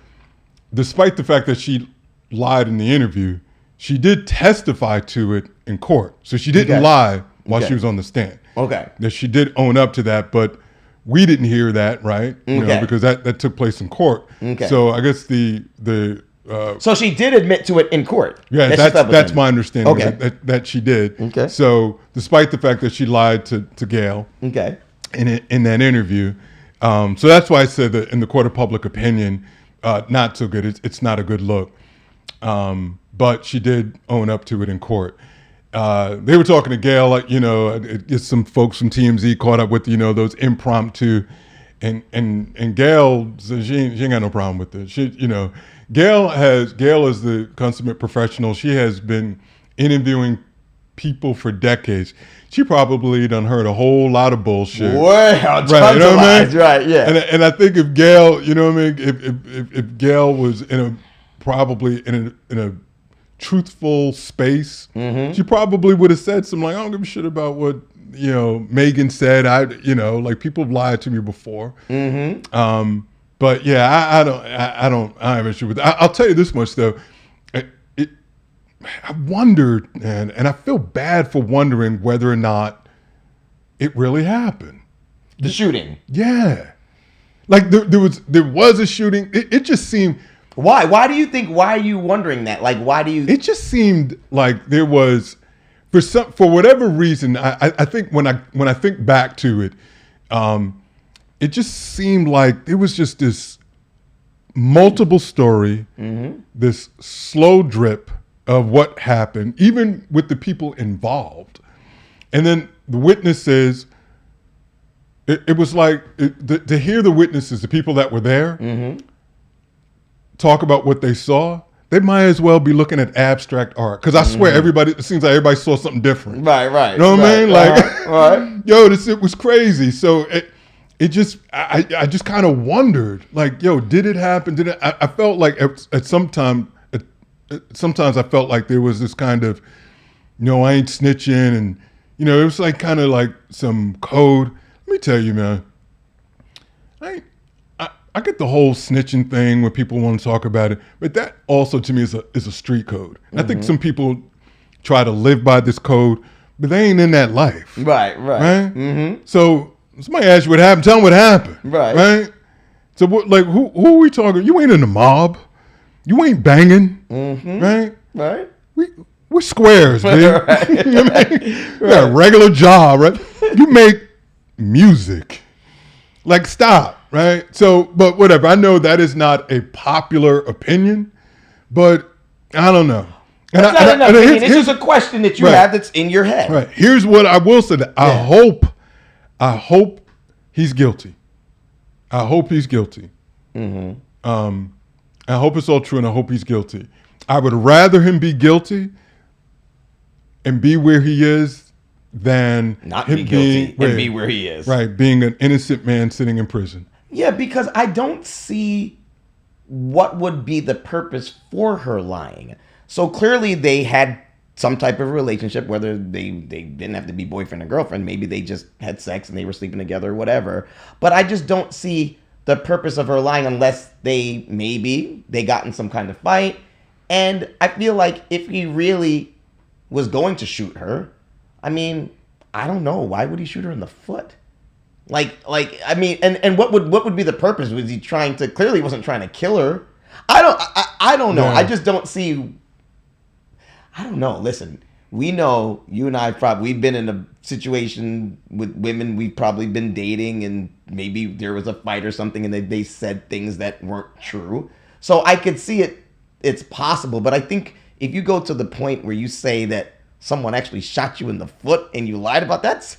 despite the fact that she lied in the interview, she did testify to it in court. So she didn't lie while she was on the stand. Okay. That she did own up to that, but we didn't hear that, right? You know, because that took place in court. Okay. So I guess so she did admit to it in court. Yeah, that's my understanding. Okay. That she did. Okay. So despite the fact that she lied to Gayle. Okay. In that interview, so that's why I said that in the court of public opinion, not so good. It's not a good look. But she did own up to it in court. They were talking to Gayle, like, you know, some folks from TMZ caught up with, you know, those impromptu, and Gayle says she ain't got no problem with this. She, you know, Gayle is the consummate professional. She has been interviewing people for decades. She probably done heard a whole lot of bullshit. Wow, tons right, you know of what I lies, mean? right, yeah. And I think if Gail, you know what I mean, if Gail was probably in a truthful space, she probably would have said something like, I don't give a shit about what, you know, Megan said. Like people have lied to me before. But yeah, I don't have an issue with that. I'll tell you this much though. I wondered, and I feel bad for wondering whether or not it really happened. The shooting. Yeah. Like there was a shooting. It just seemed. Why? Why are you wondering that? Like, why do you? It just seemed like there was, for whatever reason, I think when I think back to it, it just seemed like there was just this multiple story, this slow drip of what happened, even with the people involved. And then the witnesses, it was like, to hear the witnesses, the people that were there, talk about what they saw, they might as well be looking at abstract art. Because I swear, it seems like everybody saw something different. Right. You know what I mean? Like, right. Yo, it was crazy. So it just, I just kind of wondered, like, yo, did it happen? I felt like sometimes I felt like there was this kind of, I ain't snitching. And, it was like kind of like some code. Let me tell you, man, I get the whole snitching thing when people want to talk about it. But that also to me is a street code. And I think some people try to live by this code, but they ain't in that life. Right. So somebody asks you what happened, tell them what happened. Right. So who are we talking? You ain't in the mob. You ain't banging, right? We're squares, baby. Right. You know what I mean? You got a regular job, right? You make music. Like, stop, right? So, but whatever. I know that is not a popular opinion, but I don't know. That's not an opinion. It's just a question that you have that's in your head. Right. Here's what I will say. I hope he's guilty. I hope he's guilty. I hope it's all true, and I hope he's guilty. I would rather him be guilty and be where he is than not be guilty and be where he is. Right, being an innocent man sitting in prison. Yeah, because I don't see what would be the purpose for her lying. So clearly they had some type of relationship, whether they didn't have to be boyfriend and girlfriend. Maybe they just had sex and they were sleeping together or whatever. But I just don't see the purpose of her lying unless they got in some kind of fight. And I feel like if he really was going to shoot her, I mean, I don't know. Why would he shoot her in the foot? I mean, and what would be the purpose? Was he trying to, clearly he wasn't trying to kill her. I don't know. I just don't see, I don't know. Listen, we know, you and I we've been in a situation with women we've probably been dating, and maybe there was a fight or something and they said things that weren't true. So I could see it's possible. But I think if you go to the point where you say that someone actually shot you in the foot and you lied about that's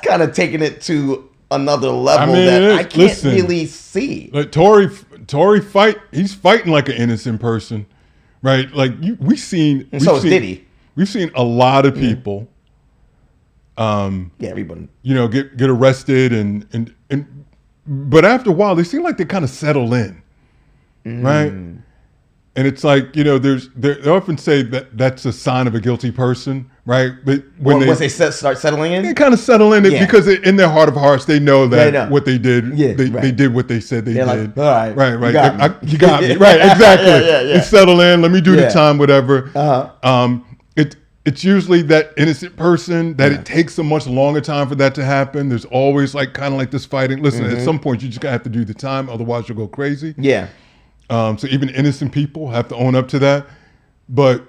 kind of taking it to another level I can't really see. Like Tory he's fighting like an innocent person, right? Like we've seen Diddy. We've seen a lot of people, everyone, get arrested and but after a while they seem like they kind of settle in, right? And it's like, they often say that that's a sign of a guilty person, right? But once they start settling in, they kind of settle in because in their heart of hearts they know that what they did, they did what they said they did. Like, all right, right. You got me, right? Exactly. You settle in. Let me do the time, whatever. It's usually that innocent person that it takes a much longer time for that to happen. There's always kind of this fighting. Listen, at some point you just have to do the time, otherwise you'll go crazy. Yeah. So even innocent people have to own up to that. But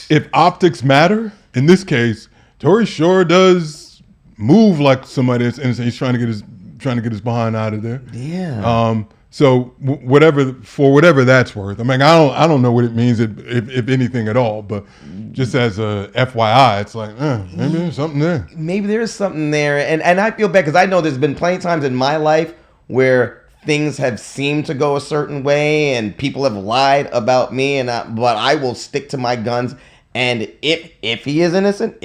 if optics matter, in this case, Tory sure does move like somebody that's innocent. He's trying to get his behind out of there. Yeah. So whatever that's worth. I mean, I don't know what it means if anything at all. But just as a FYI, it's like maybe there's something there. Maybe there's something there, and I feel bad because I know there's been plenty of times in my life where things have seemed to go a certain way and people have lied about me, but I will stick to my guns And if he is innocent,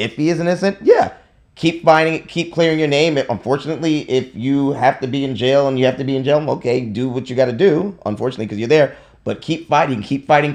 yeah, keep fighting, keep clearing your name. Unfortunately, if you have to be in jail and you have to be in jail, okay, do what you got to do. Unfortunately, because you're there, but keep fighting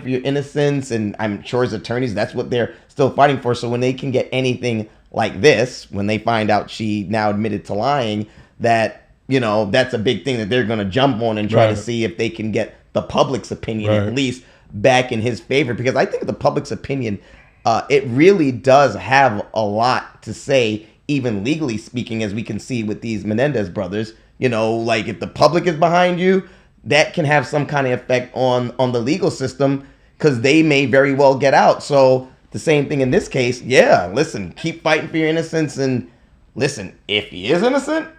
for your innocence. And I'm sure as attorneys, that's what they're still fighting for. So when they can get anything like this, when they find out she now admitted to lying, that, you know, that's a big thing that they're going to jump on and try to see if they can get the public's opinion at least back in his favor. Because I think the public's opinion, it really does have a lot to say, even legally speaking, as we can see with these Menendez brothers. You know, like if the public is behind you, that can have some kind of effect on the legal system, because they may very well get out. So the same thing in this case. Yeah, listen, keep fighting for your innocence. And listen, if he is innocent,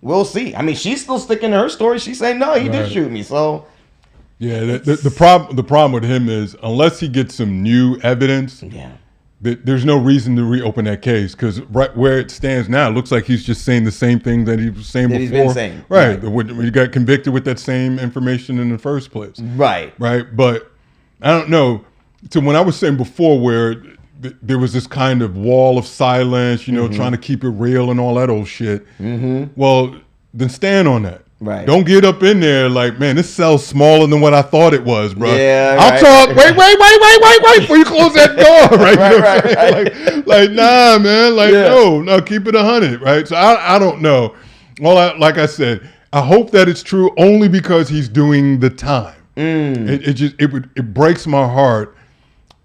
we'll see. I mean, she's still sticking to her story. She's saying, no, he did shoot me. So yeah, the problem with him is, unless he gets some new evidence, there's no reason to reopen that case, because right where it stands now, it looks like he's just saying the same thing that he was saying before. He's been saying. Right. When he got convicted with that same information in the first place. Right. But I don't know. So when I was saying before, where there was this kind of wall of silence, you know, trying to keep it real and all that old shit. Well, then stand on that. Right. Don't get up in there like, man, this cell's smaller than what I thought it was, bro. Yeah, I'll talk. Wait before you close that door, right? Right. Like, nah, man. Like, no, keep it 100, right? So I don't know. Well, like I said, I hope that it's true only because he's doing the time. It breaks my heart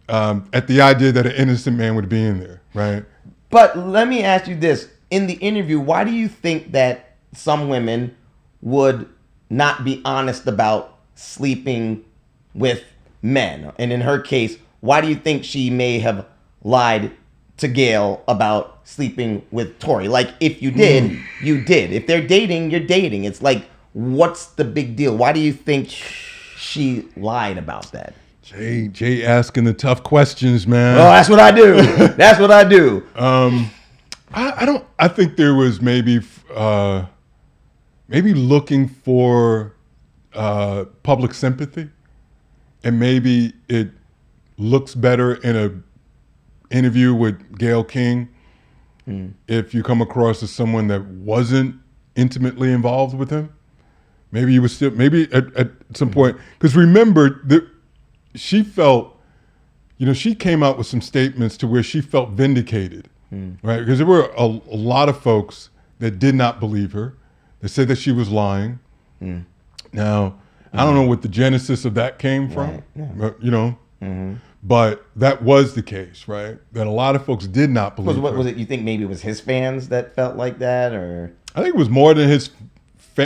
at the idea that an innocent man would be in there, right? But let me ask you this: in the interview, why do you think that some women would not be honest about sleeping with men? And in her case, why do you think she may have lied to Gail about sleeping with Tory? Like, if you did, you did. If they're dating, you're dating. It's like, what's the big deal? Why do you think she lied about that? Jay asking the tough questions, man. Oh, that's what I do. That's what I do. I think there was maybe looking for public sympathy, and maybe it looks better in a interview with Gayle King if you come across as someone that wasn't intimately involved with him. Maybe you was still, maybe at some point, because remember that she felt, you know, she came out with some statements to where she felt vindicated, right? Because there were a lot of folks that did not believe her. They said that she was lying. Now, I don't know what the genesis of that came from, you know, but that was the case, right? That a lot of folks did not believe her. Was it, you think maybe it was his fans that felt like that, or? I think it was more than his,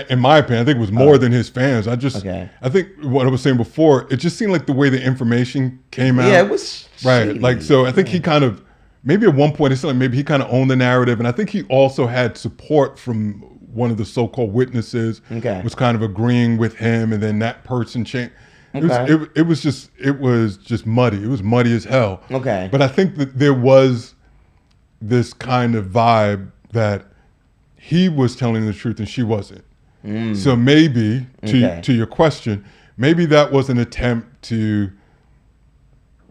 in my opinion, I think it was more than his fans. I think what I was saying before, it just seemed like the way the information came out. Yeah, it was right. Like, so I think he kind of, maybe at one point, it seemed like maybe he kind of owned the narrative. And I think he also had support from one of the so-called witnesses, was kind of agreeing with him. And then that person changed. It was just muddy. It was muddy as hell. But I think that there was this kind of vibe that he was telling the truth and she wasn't. So maybe, to your question, maybe that was an attempt to,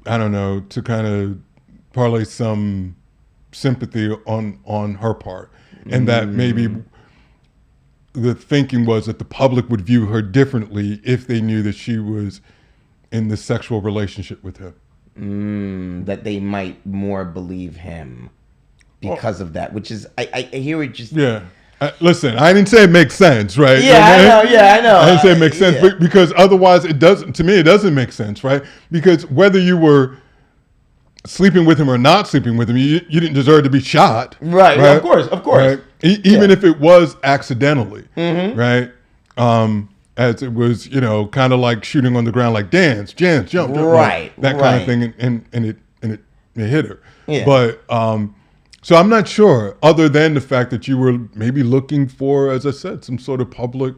I don't know, to kind of parlay some sympathy on her part. And that maybe the thinking was that the public would view her differently if they knew that she was in this sexual relationship with him. That they might more believe him because of that, which is, I hear it just... Yeah. Listen, I didn't say it makes sense, right? Yeah, I know. I didn't say it makes sense, but because otherwise it doesn't, to me, it doesn't make sense, right? Because whether you were sleeping with him or not sleeping with him, you didn't deserve to be shot. Right? Of course. Right? Even if it was accidentally, right? As it was, you know, kind of like shooting on the ground, like dance, jump, right? That kind of thing, and it hit her. Yeah. But so I'm not sure, other than the fact that you were maybe looking for, as I said, some sort of public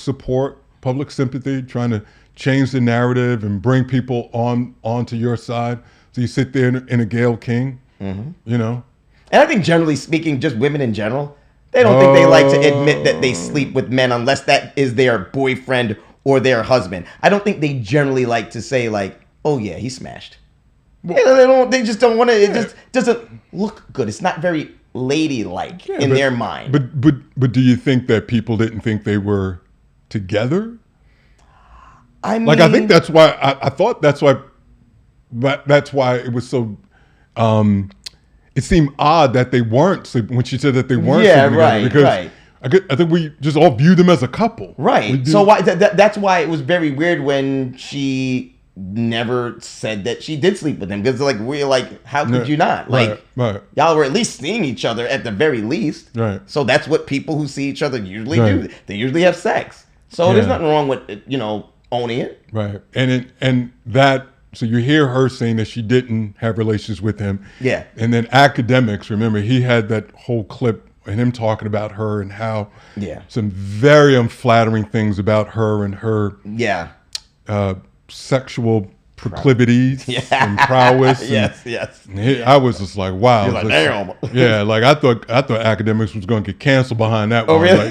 support, public sympathy, trying to change the narrative and bring people onto your side. So you sit there in a Gayle King, you know. And I think generally speaking, just women in general, they don't think they like to admit that they sleep with men unless that is their boyfriend or their husband. I don't think they generally like to say like, oh yeah, he smashed. They just don't want to. It just doesn't look good. It's not very ladylike in their mind. But do you think that people didn't think they were together? I mean, I think that's why I thought that's why it was so. It seemed odd that they weren't sleeping when she said that they weren't sleeping together because I think we just all viewed them as a couple. Right. So why that's why it was very weird when she never said that she did sleep with him, because we're like, how could you not? Y'all were at least seeing each other at the very least. Right. So that's what people who see each other usually do. They usually have sex. So there's nothing wrong with owning it. Right. So you hear her saying that she didn't have relations with him. Yeah. And then Academics, remember, he had that whole clip and him talking about her and how some very unflattering things about her and her sexual proclivities and prowess. Yes. I was just like, wow. You're like, damn. Yeah, I thought Academics was going to get canceled behind that one. Oh, really?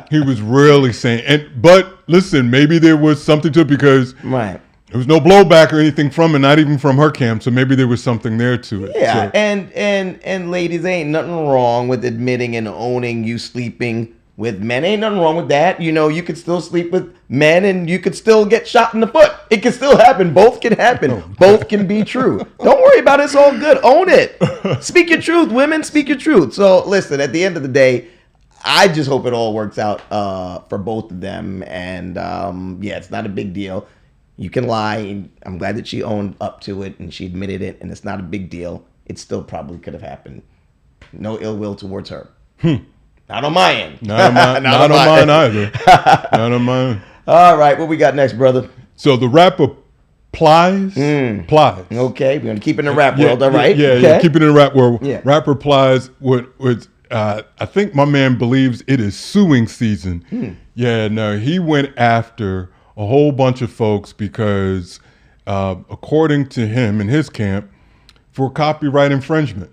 He was really saying, but listen, maybe there was something to it because there was no blowback or anything from it, not even from her camp. So maybe there was something there to it. Yeah, and ladies, ain't nothing wrong with admitting and owning you sleeping with men. Ain't nothing wrong with that. You could still sleep with men and you could still get shot in the foot. It can still happen. Both can happen. Both can be true. Don't worry about it. It's all good. Own it. Speak your truth, women. Speak your truth. So listen, at the end of the day, I just hope it all works out for both of them. And it's not a big deal. You can lie. And I'm glad that she owned up to it and she admitted it, and it's not a big deal. It still probably could have happened. No ill will towards her. Not on my end. Not on mine either. Not on mine. All right, what we got next, brother? So the rapper Plies. Plies. Okay, we're going to keep it in the rap world, all right? Yeah, keep it in the rap world. Yeah. Rapper Plies, I think my man believes it is suing season. Yeah, no, he went after a whole bunch of folks because, according to him and his camp, for copyright infringement.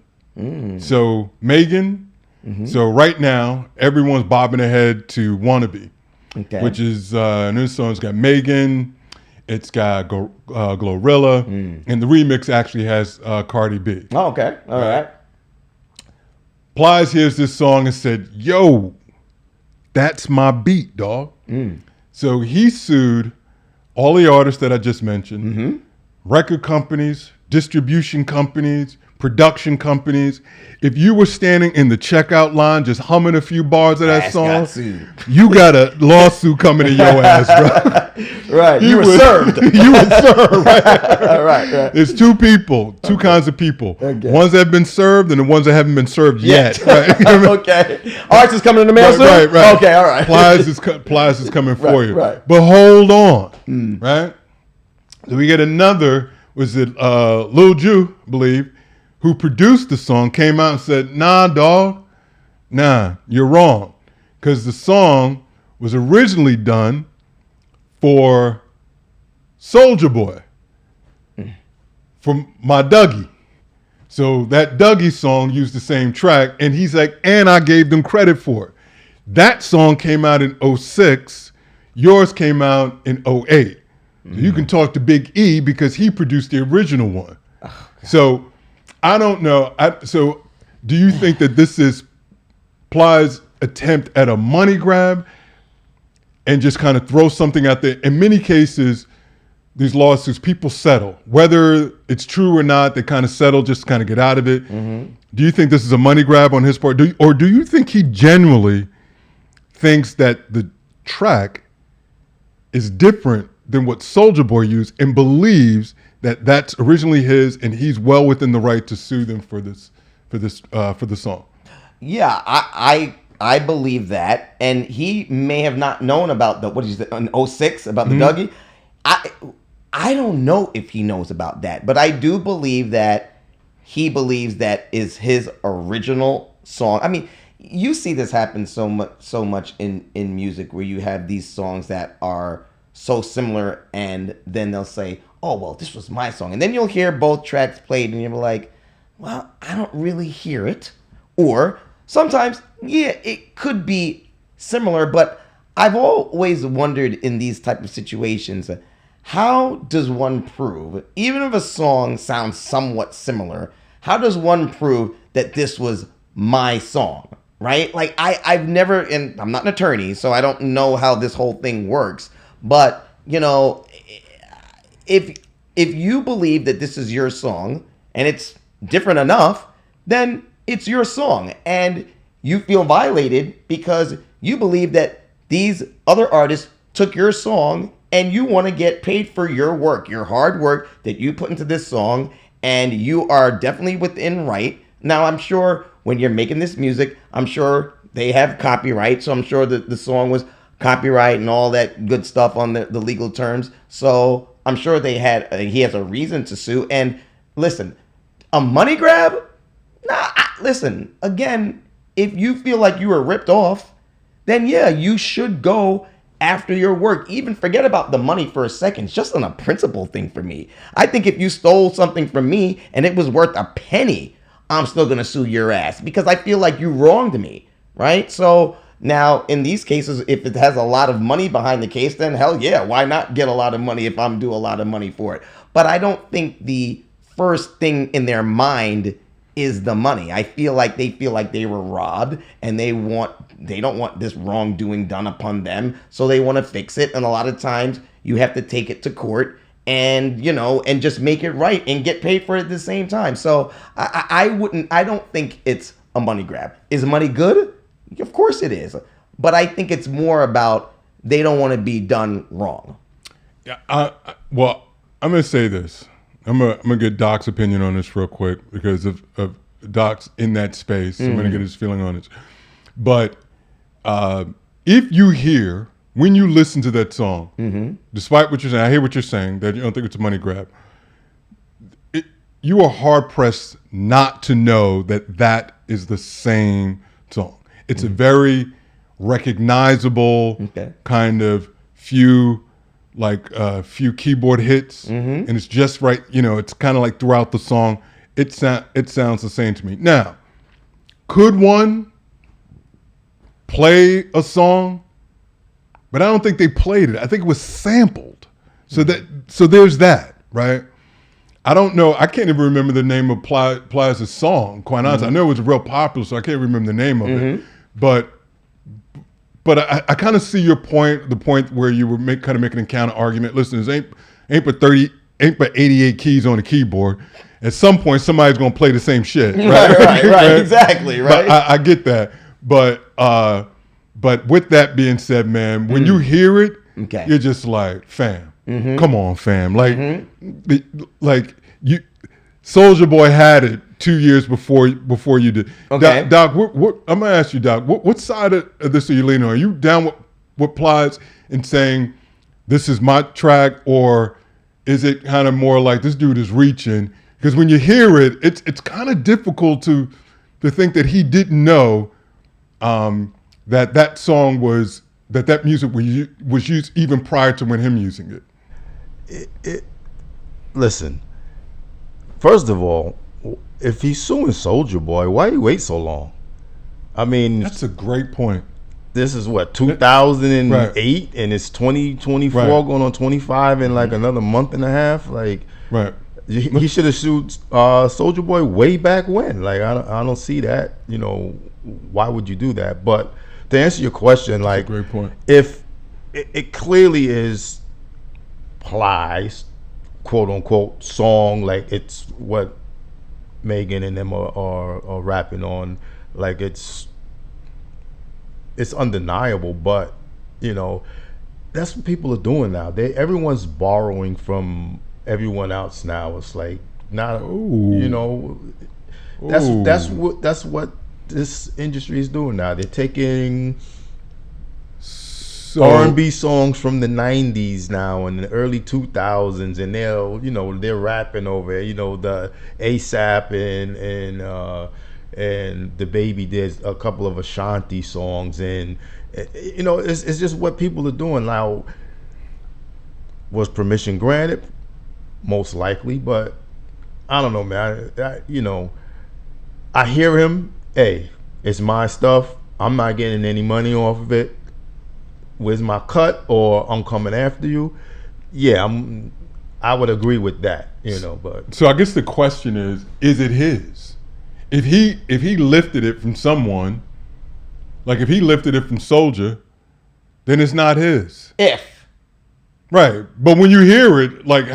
So Megan, so right now everyone's bobbing their head to Wannabe, which is and this song's got Megan, it's got Glorilla, and the remix actually has Cardi B. Oh, okay, all right. Plies hears this song and said, "Yo, that's my beat, dog." So he sued all the artists that I just mentioned, record companies, distribution companies, production companies. If you were standing in the checkout line just humming a few bars of that song, you got a lawsuit coming to your ass, bro. Right. You were served. You were served, right? Right. There's two kinds of people. Okay. Ones that have been served and the ones that haven't been served yet. Right? Okay. Ours is coming in the mail soon? Right. Okay, all right. Plies is coming for you. Right. But hold on, right? So we get another, was it Lil Ju, I believe, who produced the song, came out and said, "Nah, dog, nah, you're wrong." Because the song was originally done for Soulja Boy, from my Dougie. So that Dougie song used the same track, and he's like, and I gave them credit for it. That song came out in 2006. Yours came out in 2008. So you can talk to Big E because he produced the original one. Oh, so I don't know. So do you think that this is Plies' attempt at a money grab and just kind of throw something out there? In many cases, these lawsuits, people settle. Whether it's true or not, they kind of settle just to kind of get out of it. Do you think this is a money grab on his part? Or do you think he genuinely thinks that the track is different than what Soulja Boy used and believes that that's originally his and he's well within the right to sue them for the song? Yeah, I believe that, and he may have not known about the what did you say in 2006 about the Dougie. I don't know if he knows about that, but I do believe that he believes that is his original song. I mean, you see this happen so much in music where you have these songs that are so similar, and then they'll say, "Oh, well, this was my song," and then you'll hear both tracks played, and you're like, "Well, I don't really hear it." Or sometimes, yeah, it could be similar, but I've always wondered in these type of situations, how does one prove, even if a song sounds somewhat similar, how does one prove that this was my song, right? Like I've never, and I'm not an attorney, so I don't know how this whole thing works, but you know, if you believe that this is your song and it's different enough, then it's your song, and you feel violated because you believe that these other artists took your song and you want to get paid for your work, your hard work that you put into this song, and you are definitely within right. Now, I'm sure when you're making this music, I'm sure they have copyright, so I'm sure that the song was copyright and all that good stuff on the legal terms. So I'm sure he has a reason to sue. And listen, a money grab? Listen, again, if you feel like you were ripped off, then yeah, you should go after your work. Even forget about the money for a second. It's just on a principle thing for me. I think if you stole something from me and it was worth a penny, I'm still going to sue your ass because I feel like you wronged me, right? So now in these cases, if it has a lot of money behind the case, then hell yeah, why not get a lot of money if I'm due a lot of money for it? But I don't think the first thing in their mind is the money. I feel like they were robbed and they don't want this wrongdoing done upon them, so they want to fix it. And a lot of times you have to take it to court and, you know, and just make it right and get paid for it at the same time. So I don't think it's a money grab. Is money good? Of course it is. But I think it's more about they don't want to be done wrong. Yeah. Well, I'm going to say this. I'm gonna get Doc's opinion on this real quick because of Doc's in that space. So I'm gonna get his feeling on it. But if you hear, when you listen to that song, despite what you're saying, I hear what you're saying, that you don't think it's a money grab. You are hard pressed not to know that that is the same song. It's a very recognizable kind of few keyboard hits, and it's just right. You know, it's kind of like throughout the song, it sounds the same to me. Now, could one play a song? But I don't think they played it. I think it was sampled. So there's that, right? I don't know. I can't even remember the name of Plies' song. Quite honestly, I know it was real popular, so I can't remember the name of it. But I kind of see your point, the point where you were kind of making a counter argument. Listen, it ain't but 88 keys on the keyboard. At some point, somebody's gonna play the same shit. Right, exactly, right. But I get that. But with that being said, man, when you hear it, you're just like, fam, come on, fam. Like you, Soulja Boy had it 2 years before you did. Okay. Doc, what I'm gonna ask you, Doc, what side of this are you leaning on? Are you down with Plies and saying this is my track, or is it kind of more like this dude is reaching? Because when you hear it, it's kind of difficult to think that he didn't know that song was that music was used even prior to him using it. Listen, first of all, if he's suing Soulja Boy, why he wait so long? I mean, that's a great point. This is what, 2008, and it's 2024 going on 25 in like another month and a half. Like, he should have sued Soulja Boy way back when. Like, I don't see that. You know, why would you do that? But to answer your question, like, great point. If it clearly is Plies, quote unquote, song, like it's what Megan and them are rapping on, like it's undeniable. But you know, that's what people are doing now. Everyone's borrowing from everyone else now. It's like not, you know, that's what this industry is doing now. They're taking R&B songs from the 90s now and the early 2000s, and they're rapping over it. You know, the ASAP and the Baby did a couple of Ashanti songs, and you know, it's just what people are doing now. Was permission granted? Most likely, but I don't know, man. I hear him. Hey, it's my stuff. I'm not getting any money off of it. Where's my cut? Or I'm coming after you. yeah, I would agree with that, but So I guess the question is it his? If he lifted it from someone, like if he lifted it from Soulja, then it's not his. Right. But when you hear it, like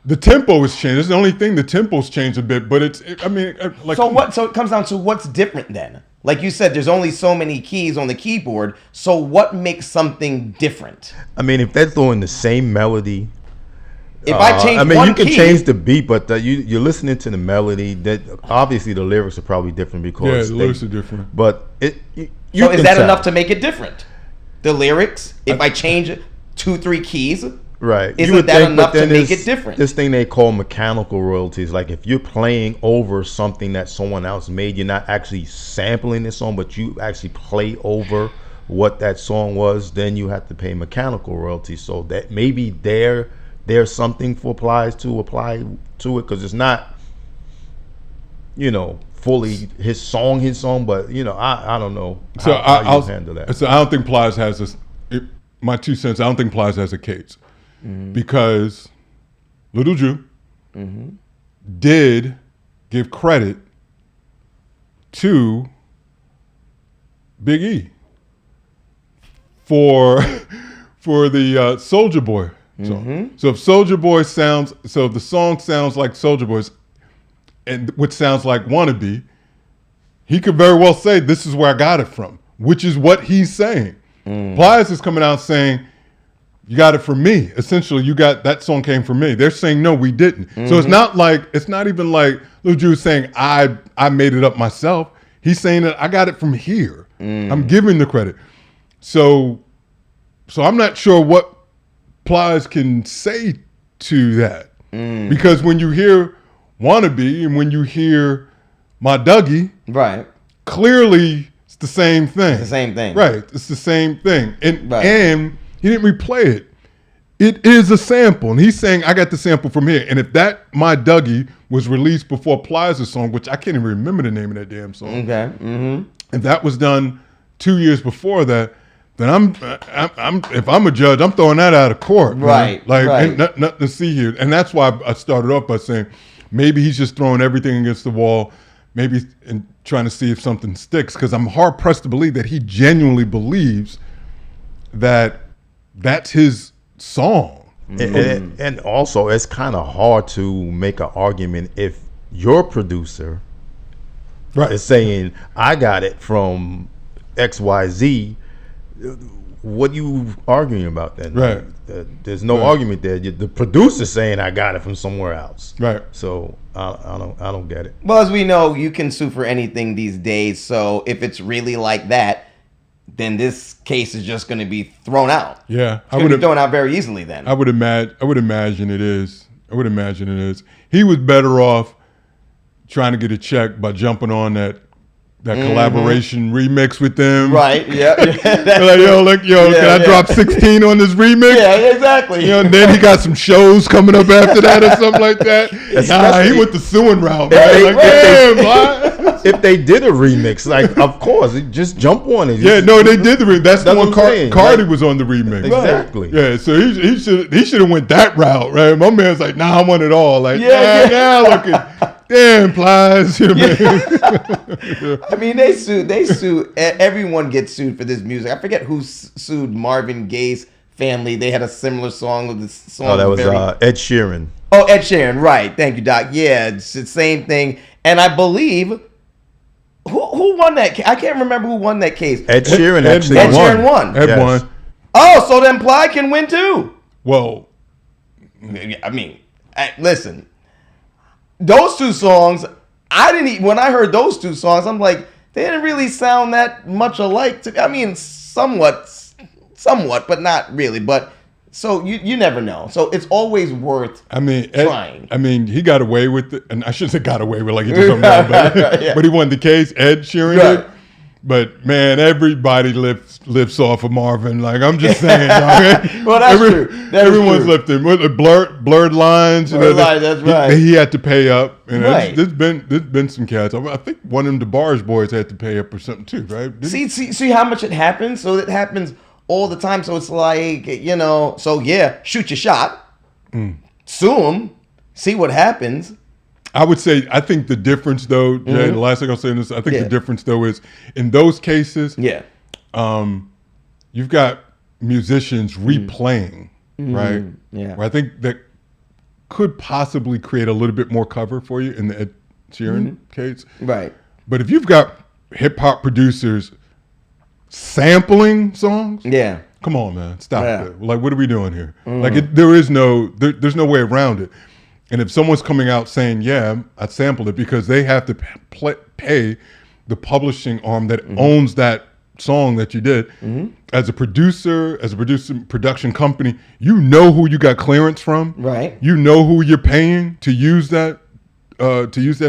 the tempo has changed. It's the only thing, the tempo's changed a bit, but so it comes down to what's different then. Like you said, there's only so many keys on the keyboard. So what makes something different? I mean, if they're throwing the same melody, if I change you can change the beat, but you're listening to the melody. That obviously the lyrics are probably different because the lyrics are different. But so is that enough to make it different? The lyrics, if I change 2-3 keys, right? Isn't that enough to make it different? This thing they call mechanical royalties. Like if you're playing over something that someone else made, you're not actually sampling the song, but you actually play over what that song was. Then you have to pay mechanical royalties. So that maybe there's something for apply to it, because it's not, fully his song, but I don't know how you handle that. So I don't think Plies has this. My 2 cents. I don't think Plies has a case because Little Jew did give credit to Big E for the Soulja Boy song. So if Soulja Boy if the song sounds like Soulja Boy's, and which sounds like Wannabe, he could very well say this is where I got it from, which is what he's saying. Plies is coming out saying you got it from me. Essentially, that song came from me. They're saying no, we didn't. So it's not even like Lil Ju saying I made it up myself. He's saying that I got it from here. I'm giving the credit. So I'm not sure what Plies can say to that, because when you hear Wannabe and when you hear My Dougie, right, clearly it's the same thing. It's the same thing. Right. It's the same thing. And he didn't replay it. It is a sample. And he's saying, I got the sample from here. And if that My Dougie was released before Plies' song, which I can't even remember the name of that damn song. Okay. Mm-hmm. If that was done 2 years before that, then I'm if I'm a judge, I'm throwing that out of court. Right. Man. Right. Nothing to see here. And that's why I started off by saying maybe he's just throwing everything against the wall, maybe and trying to see if something sticks, because I'm hard pressed to believe that he genuinely believes that that's his song. And also, it's kind of hard to make an argument if your producer is saying, I got it from XYZ. What are you arguing about then? Right. There's no argument there. The producer's saying I got it from somewhere else. Right. So I don't get it. Well, as we know, you can sue for anything these days. So if it's really like that, then this case is just going to be thrown out. Yeah, it's going to be thrown out very easily. Then I would imagine it is. He was better off trying to get a check by jumping on that collaboration remix with them. Right, yeah. Like, can I drop 16 on this remix? Yeah, exactly. And then he got some shows coming up after that or something like that. He went the suing route, man. If they did a remix, like, of course, just jump on it. Yeah, no, they did the remix. That's the one Cardi was on the remix. Exactly. Yeah, so he should have went that route, right? My man's like, nah, I want it all. Like, looking. Damn, Plies. I mean, they sued. Everyone gets sued for this music. I forget who sued Marvin Gaye's family. They had a similar song with this song. Oh, that was Ed Sheeran. Oh, Ed Sheeran, right. Thank you, Doc. Yeah, it's the same thing. And I believe, who won that case? I can't remember who won that case. Ed Sheeran actually won. Ed Sheeran won. Ed won. Oh, so then Ply can win too. Well, I mean, listen. Those two songs, when I heard those two songs, I'm like, they didn't really sound that much alike. I mean, somewhat, but not really. But so you never know. So it's always worth trying. He got away with it, and I shouldn't say got away with like he did something wrong, but he won the case. Ed Sheeran did. But man, everybody lifts off of Marvin. Like, I'm just saying. Well, that's true. Everyone's lifting. Blurred lines. Blurred lines. That's right. He had to pay up. Right. There's been some cats. I think one of them DeBarge boys had to pay up or something too, right? See how much it happens. So it happens all the time. So it's like, so yeah, shoot your shot, sue them, see what happens. I would say, I think the difference though, Jay, the last thing I'll say in this, I think the difference though is in those cases, you've got musicians replaying, right? Yeah. Where I think that could possibly create a little bit more cover for you in the Ed Sheeran case. Right. But if you've got hip hop producers sampling songs, come on, man, stop it. Like, what are we doing here? Like, there's no way around it. And if someone's coming out saying, yeah, I sampled it, because they have to pay the publishing arm that owns that song that you did, as a production company, you know who you got clearance from, right? You know who you're paying to use that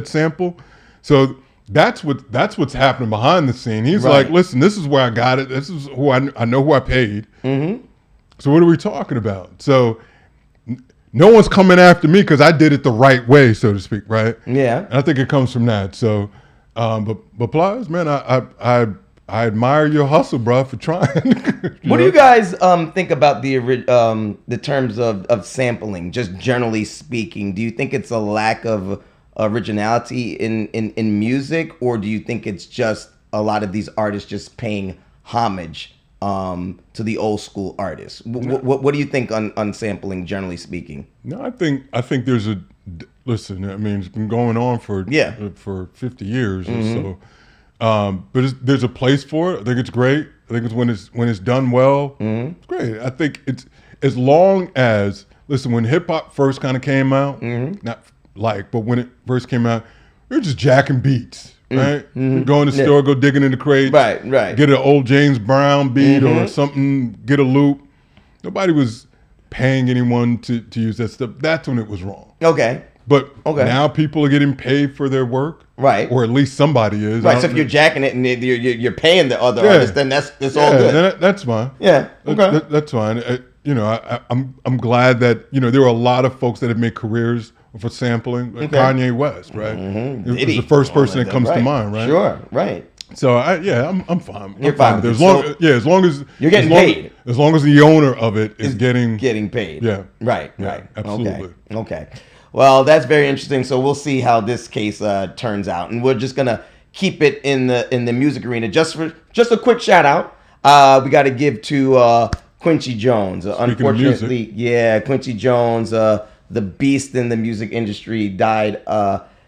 sample. So that's what's happening behind the scene. He's like, listen, this is where I got it. This is who I know who I paid. So what are we talking about? So no one's coming after me because I did it the right way, so to speak, right? Yeah. And I think it comes from that. So, but Plies, man, I admire your hustle, bro, for trying. What do you guys think about the terms of sampling, just generally speaking? Do you think it's a lack of originality in music, or do you think it's just a lot of these artists just paying homage to the old school artists? What do you think on sampling, generally speaking? No, I think there's listen, I mean, it's been going on for 50 years or so. But there's a place for it. I think it's great. I think it's when it's done well, it's great. I think it's, as long as, listen, when hip hop first kind of came out, but when it first came out, we were just jacking beats. Right, go in the store, go digging in the crates, right. Get an old James Brown beat or something, get a loop. Nobody was paying anyone to use that stuff. That's when it was wrong. Okay. But now people are getting paid for their work, right? Or at least somebody is, right? So if you're jacking it and you're paying the other artists, then that's all good. That's fine. Yeah, okay, that's fine. I'm glad that there are a lot of folks that have made careers for sampling, like Kanye West, right? It was the first person that comes to mind, right? Sure, right. So I'm fine. You're fine with it. As long as you're getting paid. As long as the owner of it is getting paid. Yeah. Right. Absolutely. Okay. Well, that's very interesting. So we'll see how this case turns out, and we're just gonna keep it in the music arena. Just a quick shout out. We got to give to Quincy Jones. Unfortunately, Quincy Jones, the beast in the music industry, died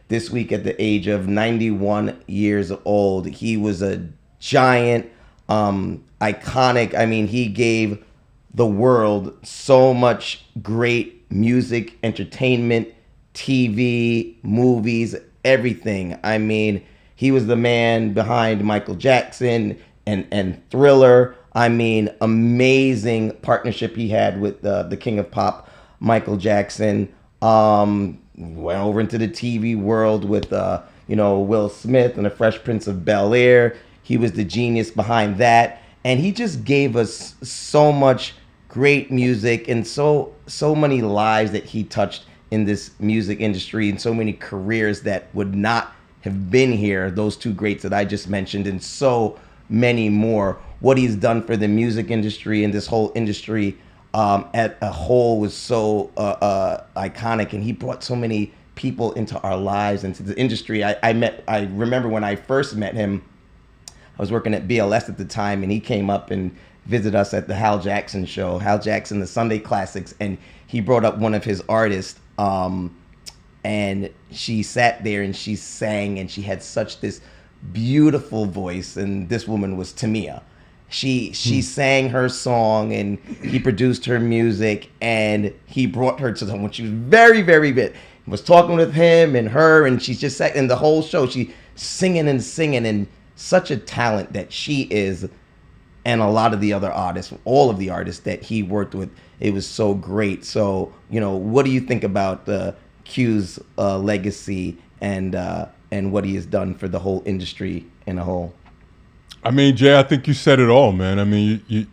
this week at the age of 91 years old. He was a giant, iconic. I mean, he gave the world so much great music, entertainment, TV, movies, everything. I mean, he was the man behind Michael Jackson and Thriller. I mean, amazing partnership he had with the King of Pop, Michael Jackson. Went over into the TV world with Will Smith and the Fresh Prince of Bel-Air. He was the genius behind that, and he just gave us so much great music and so many lives that he touched in this music industry, and so many careers that would not have been here. Those two greats that I just mentioned, and so many more. What he's done for the music industry and this whole industry at a whole was so iconic, and he brought so many people into our lives, into the industry. I remember when I first met him, I was working at BLS at the time, and he came up and visited us at the Hal Jackson show, Hal Jackson, the Sunday Classics, and he brought up one of his artists, and she sat there and she sang, and she had such this beautiful voice, and this woman was Tamia. She sang her song, and he produced her music, and he brought her to them when she was very, very big. He was talking with him and her, and she's just sat in the whole show. She singing, and such a talent that she is, and a lot of the other artists, all of the artists that he worked with, it was so great. So, what do you think about Q's legacy and what he has done for the whole industry in a whole? I mean, Jay, I think you said it all, man. I mean, he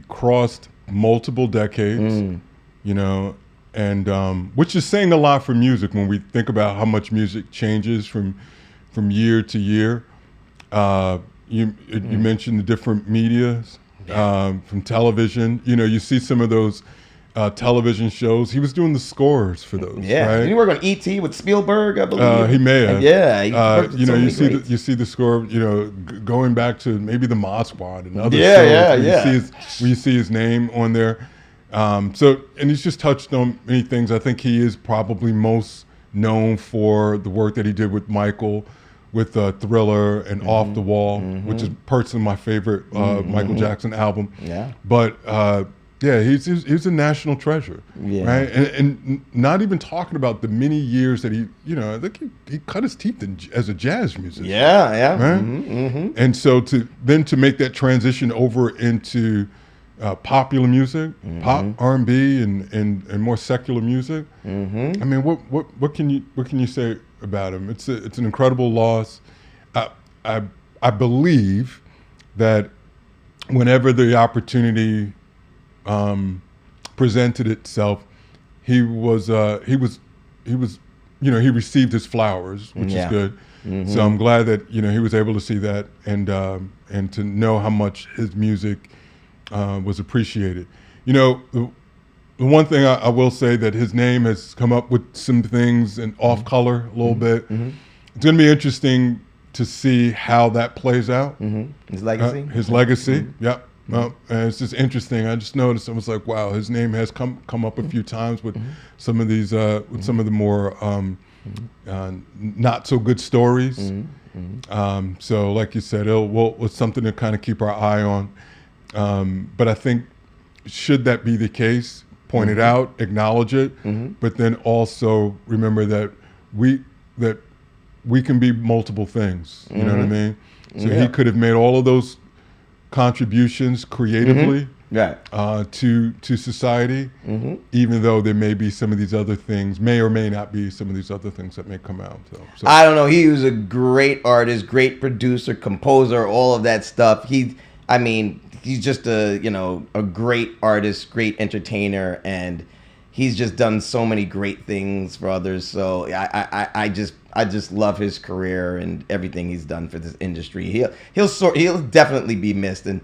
crossed multiple decades, and which is saying a lot for music when we think about how much music changes from year to year. you mentioned the different medias from television. You know, you see some of those television shows. He was doing the scores for those. Yeah, right? did he work on E.T. with Spielberg? I believe He may have. Yeah, you know, you see the score. You know, going back to maybe the Mod Squad and other shows. Where you see his name on there. So, and he's just touched on many things. I think he is probably most known for the work that he did with Michael, with Thriller and Off the Wall, which is personally my favorite Michael Jackson album. Yeah. But yeah, he's a national treasure. Yeah. Right. And not even talking about the many years that he, you know, I think he cut his teeth as a jazz musician. Yeah. Yeah. Right. And so to make that transition over into popular music, pop, R&B, and more secular music. I mean, what can you say about him? It's an incredible loss. I believe that whenever the opportunity presented itself, he received his flowers, which is good. So I'm glad that he was able to see that and to know how much his music was appreciated. You know, the one thing I will say that his name has come up with some things and off color a little bit. It's going to be interesting to see how that plays out. His legacy. His legacy. Yep. And it's just interesting. I just noticed I was like, wow, his name has come up a few times with some of these with some of the more not so good stories. So, like you said, it's something to kind of keep our eye on. But I think should that be the case, point it out, acknowledge it, but then also remember that we can be multiple things. You know what I mean? So he could have made all of those contributions creatively to society, even though there may be some of these other things, may or may not be some of these other things that may come out. So I don't know. He was a great artist, great producer, composer, all of that stuff. He's just a great artist, great entertainer, and he's just done so many great things for others. So I just love his career and everything he's done for this industry. He'll definitely be missed. And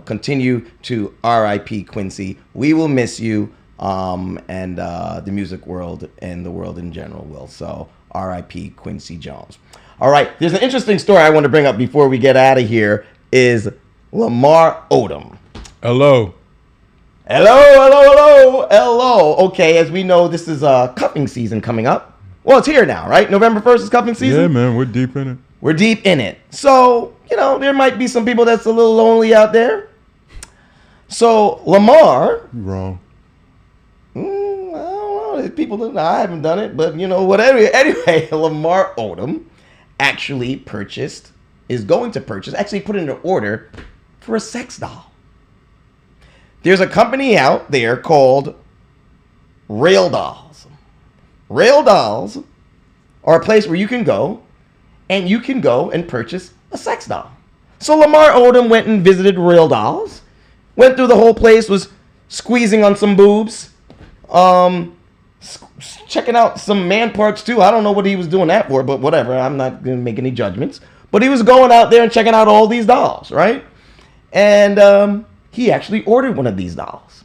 continue to R.I.P. Quincy. We will miss you, and the music world and the world in general will. So R.I.P. Quincy Jones. All right, there's an interesting story I want to bring up before we get out of here. Is Lamar Odom. Hello. Okay, as we know, this is cuffing season coming up. Well, it's here now, right? November 1st is cuffing season? Yeah, man, we're deep in it. So, there might be some people that's a little lonely out there. So, Lamar... You're wrong. I don't know. People, I haven't done it, but, whatever. Anyway, Lamar Odom actually put in an order for a sex doll. There's a company out there called Rail Dolls. Rail Dolls are a place where you can go and purchase a sex doll. So Lamar Odom went and visited Rail Dolls, went through the whole place, was squeezing on some boobs, checking out some man parts too. I don't know what he was doing that for, but whatever. I'm not going to make any judgments. But he was going out there and checking out all these dolls, right? And he actually ordered one of these dolls.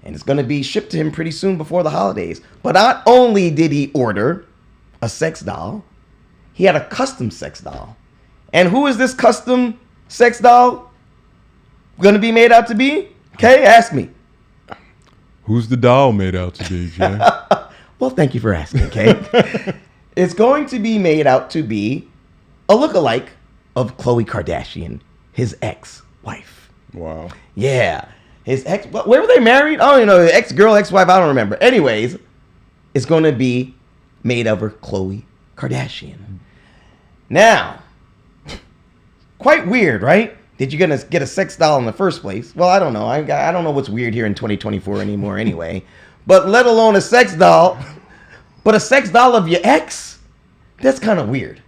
And it's going to be shipped to him pretty soon before the holidays. But not only did he order a sex doll, he had a custom sex doll. And who is this custom sex doll going to be made out to be? Okay, ask me. Who's the doll made out to be, Jay? Well, thank you for asking, okay? It's going to be made out to be a lookalike of Khloe Kardashian, his ex-wife. Wow. Yeah. His ex, where were they married? I don't know. Ex-girl, ex-wife, I don't remember. Anyways, it's going to be made of her Khloe Kardashian. Now, quite weird, right? Did you going to get a sex doll in the first place? Well, I don't know. I don't know what's weird here in 2024 anymore anyway. But let alone a sex doll. But a sex doll of your ex? That's kind of weird.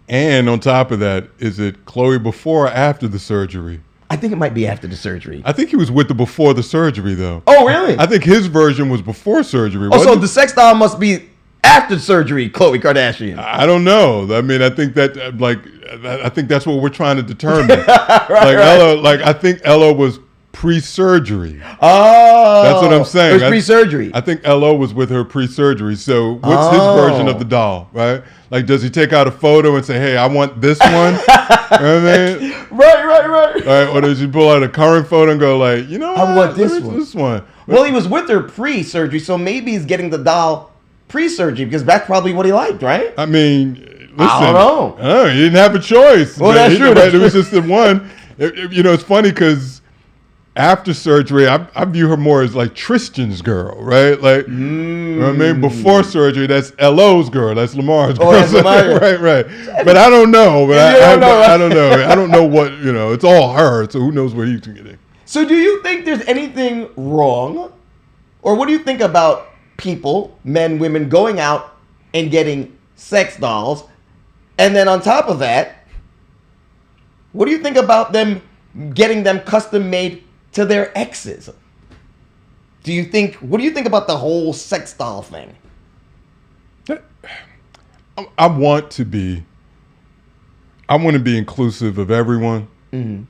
And on top of that, is it Khloe before or after the surgery? I think it might be after the surgery. I think he was with her before the surgery, though. Oh, really? I think his version was before surgery. Oh, so the sex doll must be after surgery, Khloe Kardashian? I don't know. I mean, I think that's what we're trying to determine. Ella, I think Ella was pre-surgery. Oh, that's what I'm saying. It was pre-surgery. I think Ella was with her pre-surgery. So what's his version of the doll, right? Like, does he take out a photo and say, "Hey, I want this one"? You know what I mean? Right. Or does he pull out a current photo and go like, "You know, I want this one." This one. Well, he was with her pre-surgery, so maybe he's getting the doll pre-surgery because that's probably what he liked, right? I mean, listen. I don't know. Oh, he didn't have a choice. Well, that's true. It was just the one. It's funny because after surgery, I view her more as like Tristan's girl, right? Like, you know what I mean? Before surgery, that's L.O.'s girl. That's Lamar's girl. Oh, that's Lamar. Right. But I don't know. But I don't know. I don't know what, it's all her. So who knows what he's getting. So do you think there's anything wrong? Or what do you think about people, men, women, going out and getting sex dolls? And then on top of that, what do you think about them getting them custom made to their exes? What do you think about the whole sex doll thing? I want to be inclusive of everyone. Mm-hmm.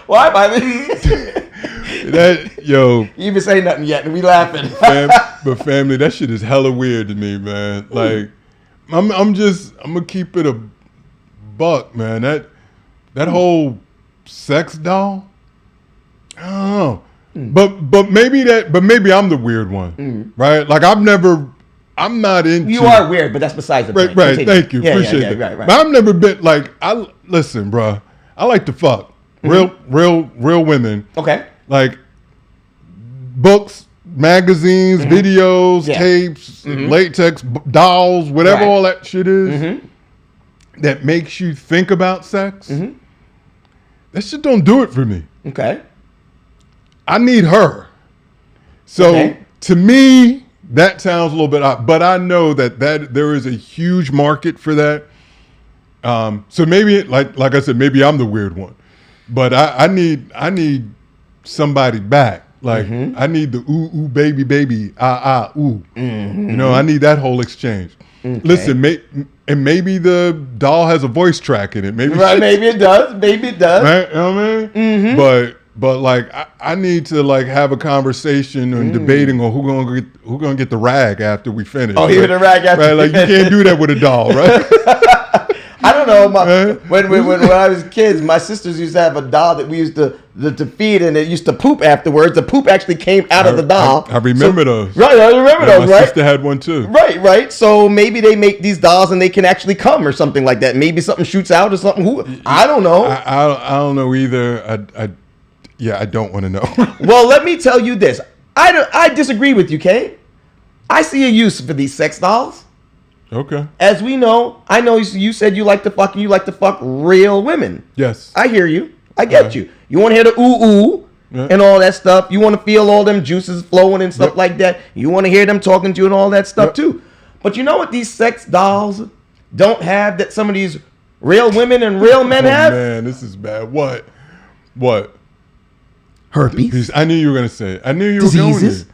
Why, Bobby? You even say nothing yet, and we laughing. But family, that shit is hella weird to me, man. Like, I'm gonna keep it a buck, man. That whole sex doll. I don't know. But maybe I'm the weird one, right? Like I'm not into. You are weird, but that's besides the point. Right. Thank you. Appreciate that. Right. But I've never been like listen, bro. I like to fuck real women. Okay. Like books, magazines, videos, tapes, latex dolls, whatever all that shit is. That makes you think about sex. That shit don't do it for me. Okay. I need her. So to me, that sounds a little bit odd, but I know that there is a huge market for that. So maybe, like I said, maybe I'm the weird one, but I need somebody back. Like I need the ooh baby ooh. I need that whole exchange. Okay. Listen, maybe the doll has a voice track in it. Maybe it does. Right? You know what I mean? But like I need to like have a conversation and debating on who gonna get the rag after we finish. Oh, even the rag after. Right? Like you can't do that with a doll, right? I don't know. When I was kids, my sisters used to have a doll that we used to feed, and it used to poop afterwards. The poop actually came out of the doll. I remember those. Right, I remember those. My right. sister had one too. Right. So maybe they make these dolls and they can actually come or something like that. Maybe something shoots out or something. I don't know. I don't know either. I don't want to know. Well, let me tell you this. I disagree with you, Kay. I see a use for these sex dolls. Okay. As we know, I know you said you like to fuck and you like to fuck real women. Yes. I hear you. I get you. You want to hear the ooh and all that stuff. You want to feel all them juices flowing and stuff like that. You want to hear them talking to you and all that stuff too. But you know what these sex dolls don't have that some of these real women and real men have? Man, this is bad. What? Herpes. I knew you were going to say it. I knew you were diseases,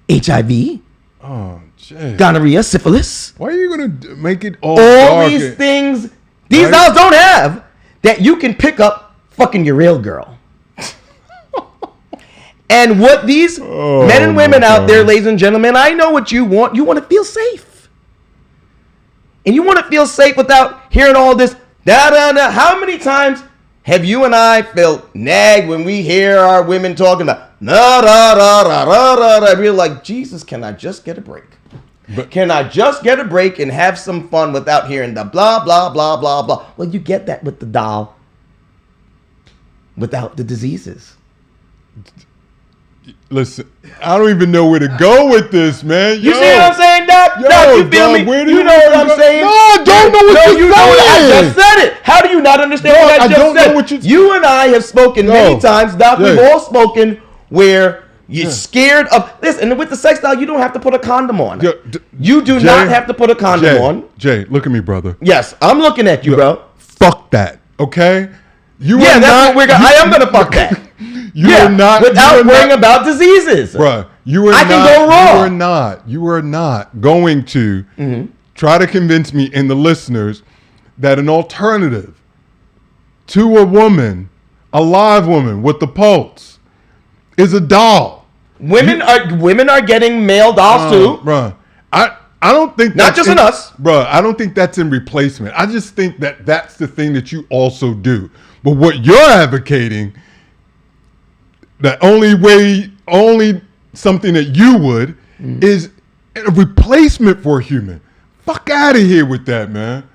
going to. HIV. Oh, Jay. Gonorrhea, syphilis. Why are you going to make it all these things these dolls don't have that you can pick up fucking your real girl. And what these men and women out there, ladies and gentlemen, I know what you want. You want to feel safe. And you want to feel safe without hearing all this da-da-da. How many times have you and I felt nagged when we hear our women talking about da-da-da-da-da-da-da? We're like, Jesus, can I just get a break? Can I just get a break and have some fun without hearing the blah, blah, blah, blah, blah? Well, you get that with the doll without the diseases. Listen, I don't even know where to go with this, man. You see what I'm saying, Doc? Doc, you feel me? You know what I'm saying? No, I don't know what you're saying. I just said it. How do you not understand what I just said? You and I have spoken many times, Doc. We've all spoken where you're scared of this. And with the sex doll, you don't have to put a condom on. You do not have to put a condom on. Jay, look at me, brother. Yes, I'm looking at you, bro. Fuck that, okay? That's what we're gonna. I am gonna fuck that. without worrying about diseases. Bruh, you can go wrong. You are not going to try to convince me and the listeners that an alternative to a woman, a live woman with the pulse, is a doll. Women are getting male dolls too. Bruh, I don't think not just in us. Bruh, I don't think that's in replacement. I just think that that's the thing that you also do. But what you're advocating, the only something that you would is a replacement for a human. Fuck out of here with that, man.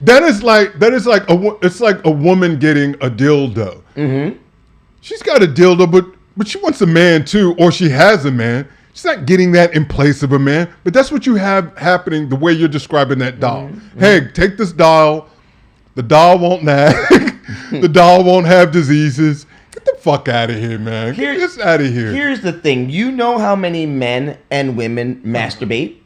It's like a woman getting a dildo. Mm-hmm. She's got a dildo, but she wants a man too, or she has a man. She's not getting that in place of a man, but that's what you have happening the way you're describing that doll. Mm-hmm. Hey, take this doll. The doll won't nag. The doll won't have diseases. Get the fuck out of here, man. Get this out of here. Here's the thing. You know how many men and women masturbate?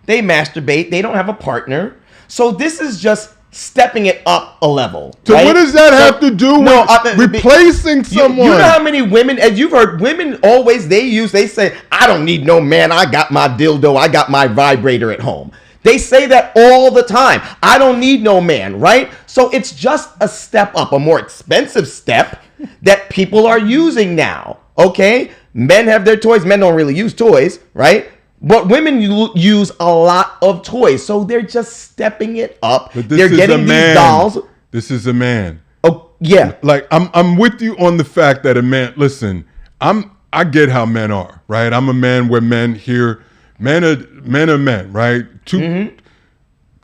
They masturbate. They don't have a partner. So this is just stepping it up a level. So right? What does that have to do with replacing someone? You know how many women, as you've heard, women always, they say, I don't need no man. I got my dildo. I got my vibrator at home. They say that all the time. I don't need no man, right? So it's just a step up, a more expensive step that people are using now, okay? Men have their toys. Men don't really use toys, right? But women use a lot of toys, so they're just stepping it up. They're getting these dolls. This is a man. Oh yeah. Like I'm with you on the fact that a man. Listen, I get how men are, right? I'm a man where men are men, right?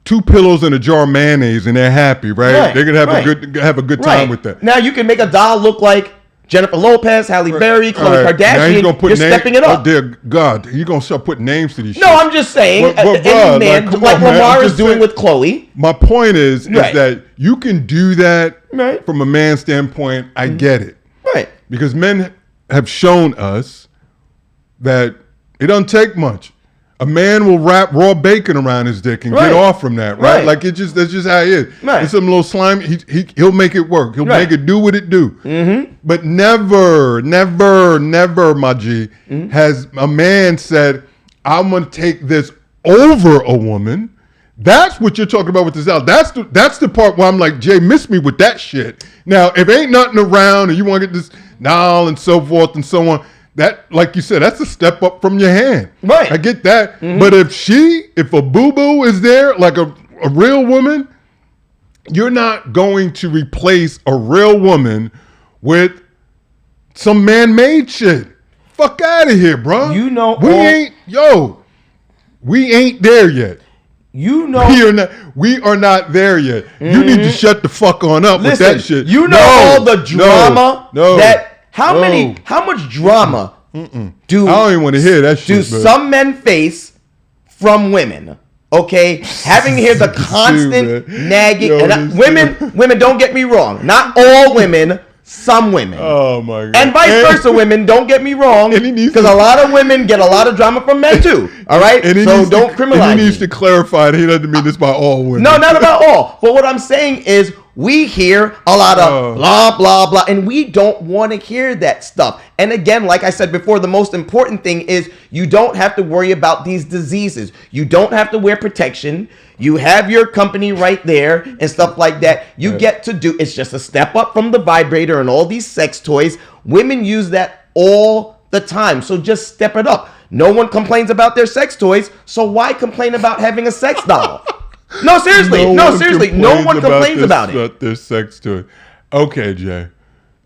Two pillows and a jar of mayonnaise, and they're happy, right? They're gonna have a good time with that. Now you can make a doll look like Jennifer Lopez, Halle Berry, Khloe Kardashian. You're stepping it up. Oh dear God, you're gonna start putting names to these. No, I'm just saying, any man, like Lamar is doing with Khloe. My point is that you can do that from a man's standpoint. I get it, right? Because men have shown us that it doesn't take much. A man will wrap raw bacon around his dick and get off from that, right? Like that's just how it is. Right. It's some little slime. He'll make it work. He'll make it do what it do. Mm-hmm. But never, my G, has a man said, "I'm gonna take this over a woman." That's what you're talking about with this out. That's the part where I'm like, Jay, miss me with that shit. Now, if ain't nothing around and you want to get this doll and so forth and so on. That, like you said, that's a step up from your hand. Right. I get that. Mm-hmm. But if a boo-boo is there, like a real woman, you're not going to replace a real woman with some man-made shit. Fuck out of here, bro. You know, we ain't there yet. You know, we are not there yet. Mm-hmm. You need to shut the fuck on up with that shit. You know all the drama that. How much drama do I don't even want to hear that shit. Some men face from women? Okay, having to hear the constant nagging. Women, don't get me wrong. Not all women. Some women. Oh my God. And vice versa, women. Don't get me wrong. Because a lot of women get a lot of drama from men too. All right. So don't criminalize. And he needs to clarify that he doesn't mean this by all women. No, not about all. But what I'm saying is, we hear a lot of blah, blah, blah, and we don't want to hear that stuff. And again, like I said before, the most important thing is you don't have to worry about these diseases. You don't have to wear protection. You have your company right there and stuff like that. You get to do, it's just a step up from the vibrator and all these sex toys. Women use that all the time. So just step it up. No one complains about their sex toys. So why complain about having a sex doll? No, seriously. No one complains about it. About their sex toy. Okay, Jay.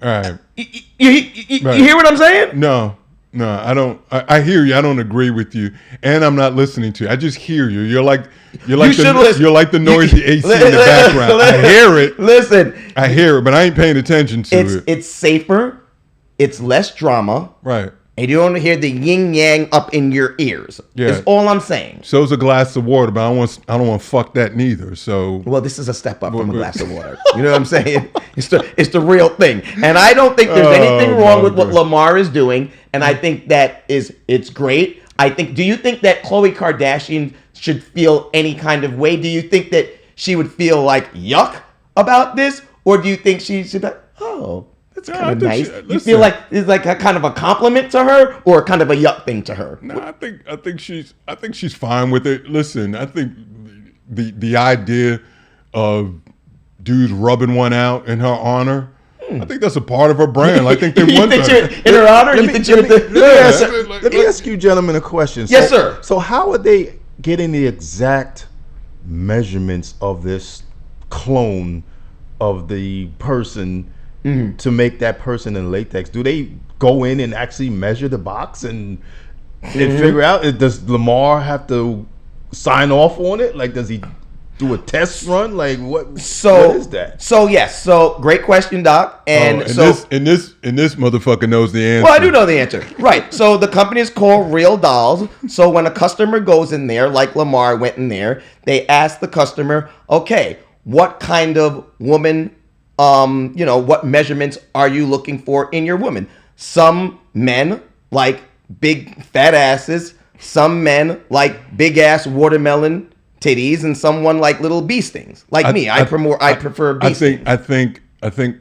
All right. You hear what I'm saying? No, I don't. I hear you. I don't agree with you, and I'm not listening to you. I just hear you. You're like the noisy AC in the background. I hear it. Listen. I hear it, but I ain't paying attention to it. It's safer. It's less drama. Right. And you don't hear the yin yang up in your ears. Yeah. That's all I'm saying. So's a glass of water, but I don't want to fuck that neither. So this is a step up from a glass of water. You know what I'm saying? It's the real thing. And I don't think there's anything wrong with what Lamar is doing. And I think that it's great. Do you think that Khloe Kardashian should feel any kind of way? Do you think that she would feel like yuck about this? Or do you think she should be like, oh, That's kind of nice. You feel like it's like a kind of a compliment to her, or kind of a yuck thing to her? No, I think she's fine with it. Listen, I think the idea of dudes rubbing one out in her honor, I think that's a part of her brand. I think they want that. In her honor? Let me ask you gentlemen a question. Yes, sir. So how are they getting the exact measurements of this clone of the person to make that person in latex? Do they go in and actually measure the box and figure out, does Lamar have to sign off on it? Like, does he do a test run? Like, what is that? So yes, so great question, Doc. And this motherfucker knows the answer. Well, I do know the answer. Right. So the company is called Real Dolls. So when a customer goes in there, like Lamar went in there, they ask the customer, okay, what kind of woman, what measurements are you looking for in your woman? Some men like big fat asses. Some men like big ass watermelon titties, and someone like little bee stings. Like me, I prefer bee stings. I think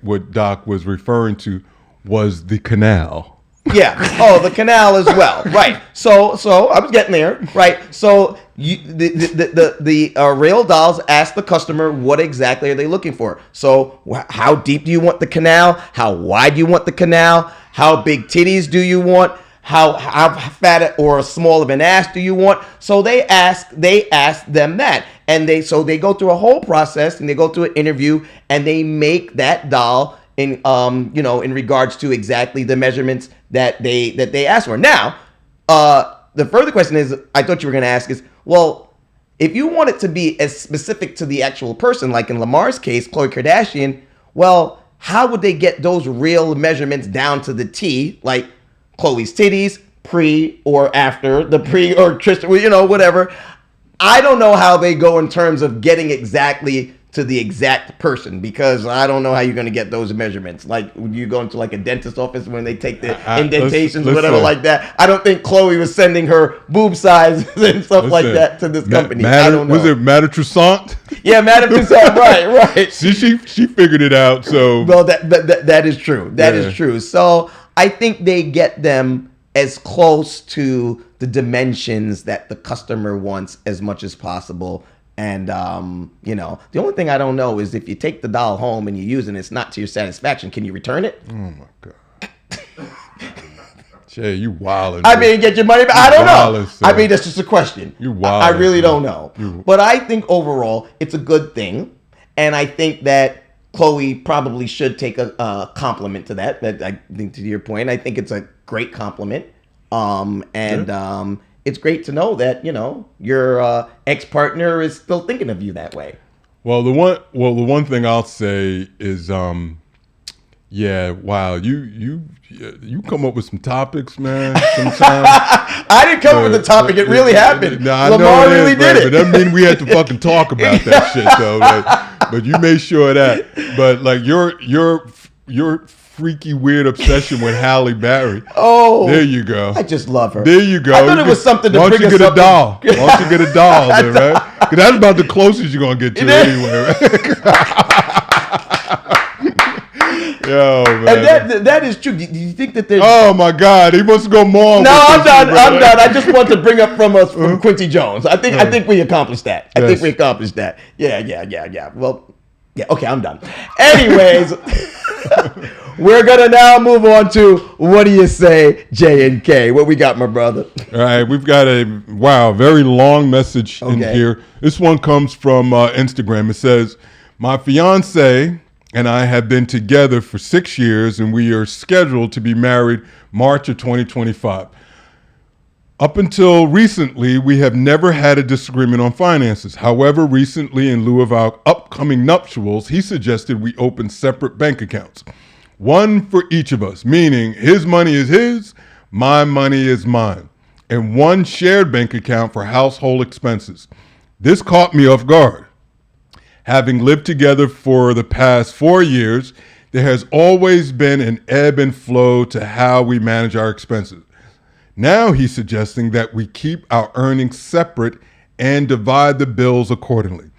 what Doc was referring to was the canal. Yeah. Oh, the canal as well. Right. So I was getting there. Right. So the Real Dolls ask the customer what exactly are they looking for. So how deep do you want the canal? How wide do you want the canal? How big titties do you want? How fat or small of an ass do you want? So they ask them that, and they go through a whole process, and they go through an interview, and they make that doll in in regards to exactly the measurements that they ask for. Now, the further question is, I thought you were going to ask is, well, if you want it to be as specific to the actual person, like in Lamar's case, Khloe Kardashian, well, how would they get those real measurements down to the T, like Khloe's titties, pre or after the pre or Tristan, whatever. I don't know how they go in terms of getting exactly to the exact person, because I don't know how you're going to get those measurements. Like, when you go into like a dentist office when they take the indentations, whatever like that. I don't think Khloe was sending her boob size and stuff like that to this company. I don't know. Was it Madame Toussaint? Yeah, Madame Toussaint. Right. See, she figured it out. So well, that is true. That is true. So I think they get them as close to the dimensions that the customer wants as much as possible. And, the only thing I don't know is if you take the doll home and you use it and it's not to your satisfaction, can you return it? Oh, my God. Jay, you wildin'. I mean, get your money back. I don't know. Son. I mean, that's just a question. You wildin'. I really don't know. But I think overall, it's a good thing. And I think that Khloe probably should take a compliment to that. That, I think, to your point, I think it's a great compliment. It's great to know that, your ex-partner is still thinking of you that way. Well, the one thing I'll say is, wow, you come up with some topics, man. Sometimes I didn't come up with the topic. It really happened. Lamar really did it. But that mean we had to fucking talk about that shit, though. But you made sure of that. But like your freaky weird obsession with Halle Berry. Oh, there you go. I just love her. There you go. I thought it was something to bring us up. Why don't you get a doll? Why don't you get a doll then, right? Because that's about the closest you're gonna get to anyway, right? Yo, man. And that is true. Do you think that there's... Oh, my God. He wants to go more. No, I'm done. I just want to bring up from Quincy Jones. I think we accomplished that. I think we accomplished that. Yeah. Well, yeah, okay, I'm done. Anyways, we're going to now move on to What Do You Say, J and K? What we got, my brother? All right, we've got a, very long message in here. This one comes from Instagram. It says, my fiance and I have been together for 6 years, and we are scheduled to be married March of 2025. Up until recently, we have never had a disagreement on finances. However, recently, in lieu of our upcoming nuptials, he suggested we open separate bank accounts. One for each of us, meaning his money is his, my money is mine, and one shared bank account for household expenses. This caught me off guard. Having lived together for the past 4 years, there has always been an ebb and flow to how we manage our expenses. Now he's suggesting that we keep our earnings separate and divide the bills accordingly.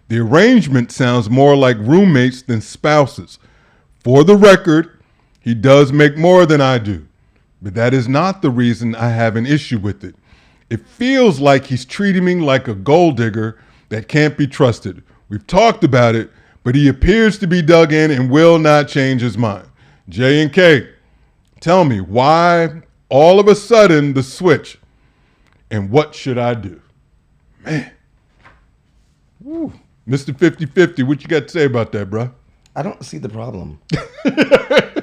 The arrangement sounds more like roommates than spouses. For the record, He does make more than I do, but that is not the reason I have an issue with it. It feels like he's treating me like a gold digger that can't be trusted. We've talked about it, but he appears to be dug in and will not change his mind. J and K, tell me why all of a sudden the switch, and what should I do? Man. Woo. Mr. 50-50, what you got to say about that, bro? I don't see the problem.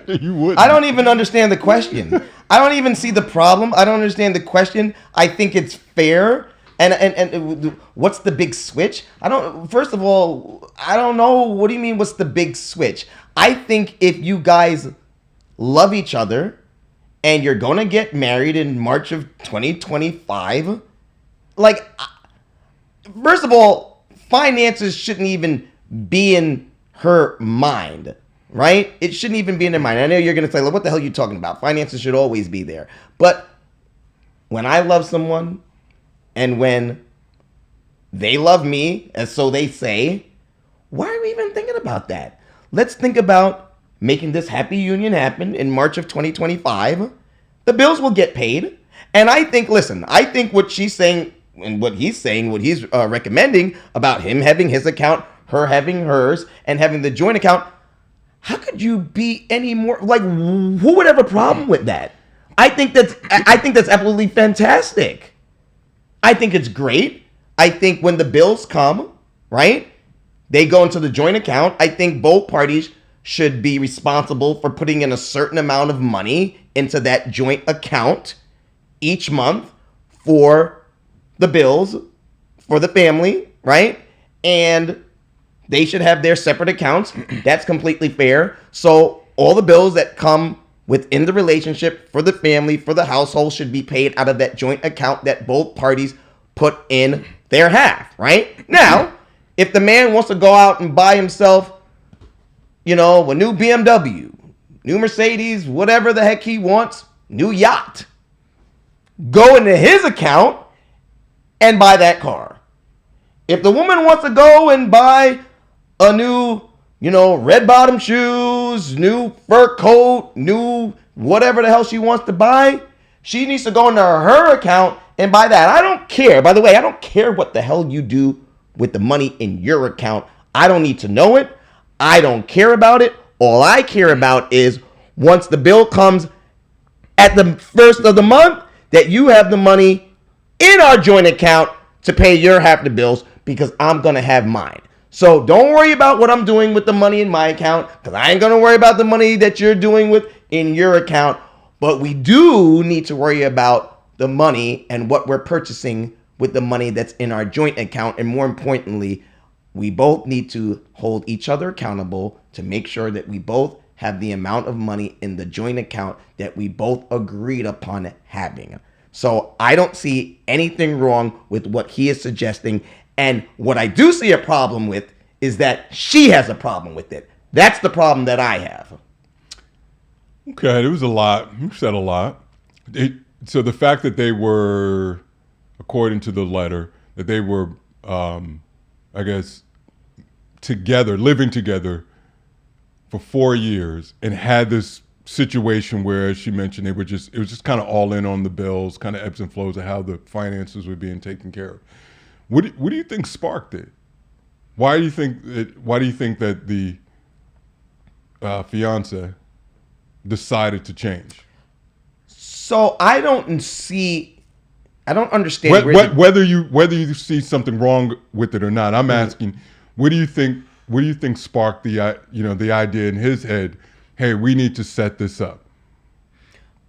You would. I don't even understand the question. I don't even see the problem. I don't understand the question. I think it's fair. And what's the big switch? First of all, I don't know. What do you mean, what's the big switch? I think if you guys love each other and you're going to get married in March of 2025, like, first of all, finances shouldn't even be in her mind, right? It shouldn't even be in her mind. I know you're going to say, well, what the hell are you talking about? Finances should always be there. But when I love someone and when they love me, as so they say, why are we even thinking about that? Let's think about making this happy union happen in March of 2025. The bills will get paid. And I think, listen, I think what she's saying and what he's saying, what he's recommending about him having his account, her having hers, and having the joint account, how could you be any more, like, who would have a problem with that? I think that's absolutely fantastic. I think it's great. I think when the bills come, right, they go into the joint account. I think both parties should be responsible for putting in a certain amount of money into that joint account each month for the bills, for the family, right? And they should have their separate accounts. That's completely fair. So all the bills that come within the relationship for the family, for the household, should be paid out of that joint account that both parties put in their half, right? Now, if the man wants to go out and buy himself, a new BMW, new Mercedes, whatever the heck he wants, new yacht, go into his account and buy that car. If the woman wants to go and buy a new, red bottom shoes, new fur coat, new whatever the hell she wants to buy, she needs to go into her account and buy that. I don't care. By the way, I don't care what the hell you do with the money in your account. I don't need to know it. I don't care about it. All I care about is once the bill comes at the first of the month, that you have the money in our joint account to pay your half of the bills, because I'm going to have mine. So don't worry about what I'm doing with the money in my account, because I ain't going to worry about the money that you're doing with in your account. But we do need to worry about the money and what we're purchasing with the money that's in our joint account. And more importantly, we both need to hold each other accountable to make sure that we both have the amount of money in the joint account that we both agreed upon having. So I don't see anything wrong with what he is suggesting. And what I do see a problem with is that she has a problem with it. That's the problem that I have. Okay, there was a lot. You said a lot. So the fact that they were, according to the letter, that they were, I guess, together, living together for 4 years, and had this situation where, as she mentioned, it was just kind of all in on the bills, kind of ebbs and flows of how the finances were being taken care of. What do you think sparked it? Why do you think that the fiance decided to change? So I don't understand whether you see something wrong with it or not. I'm asking, what do you think sparked the idea in his head? Hey, we need to set this up.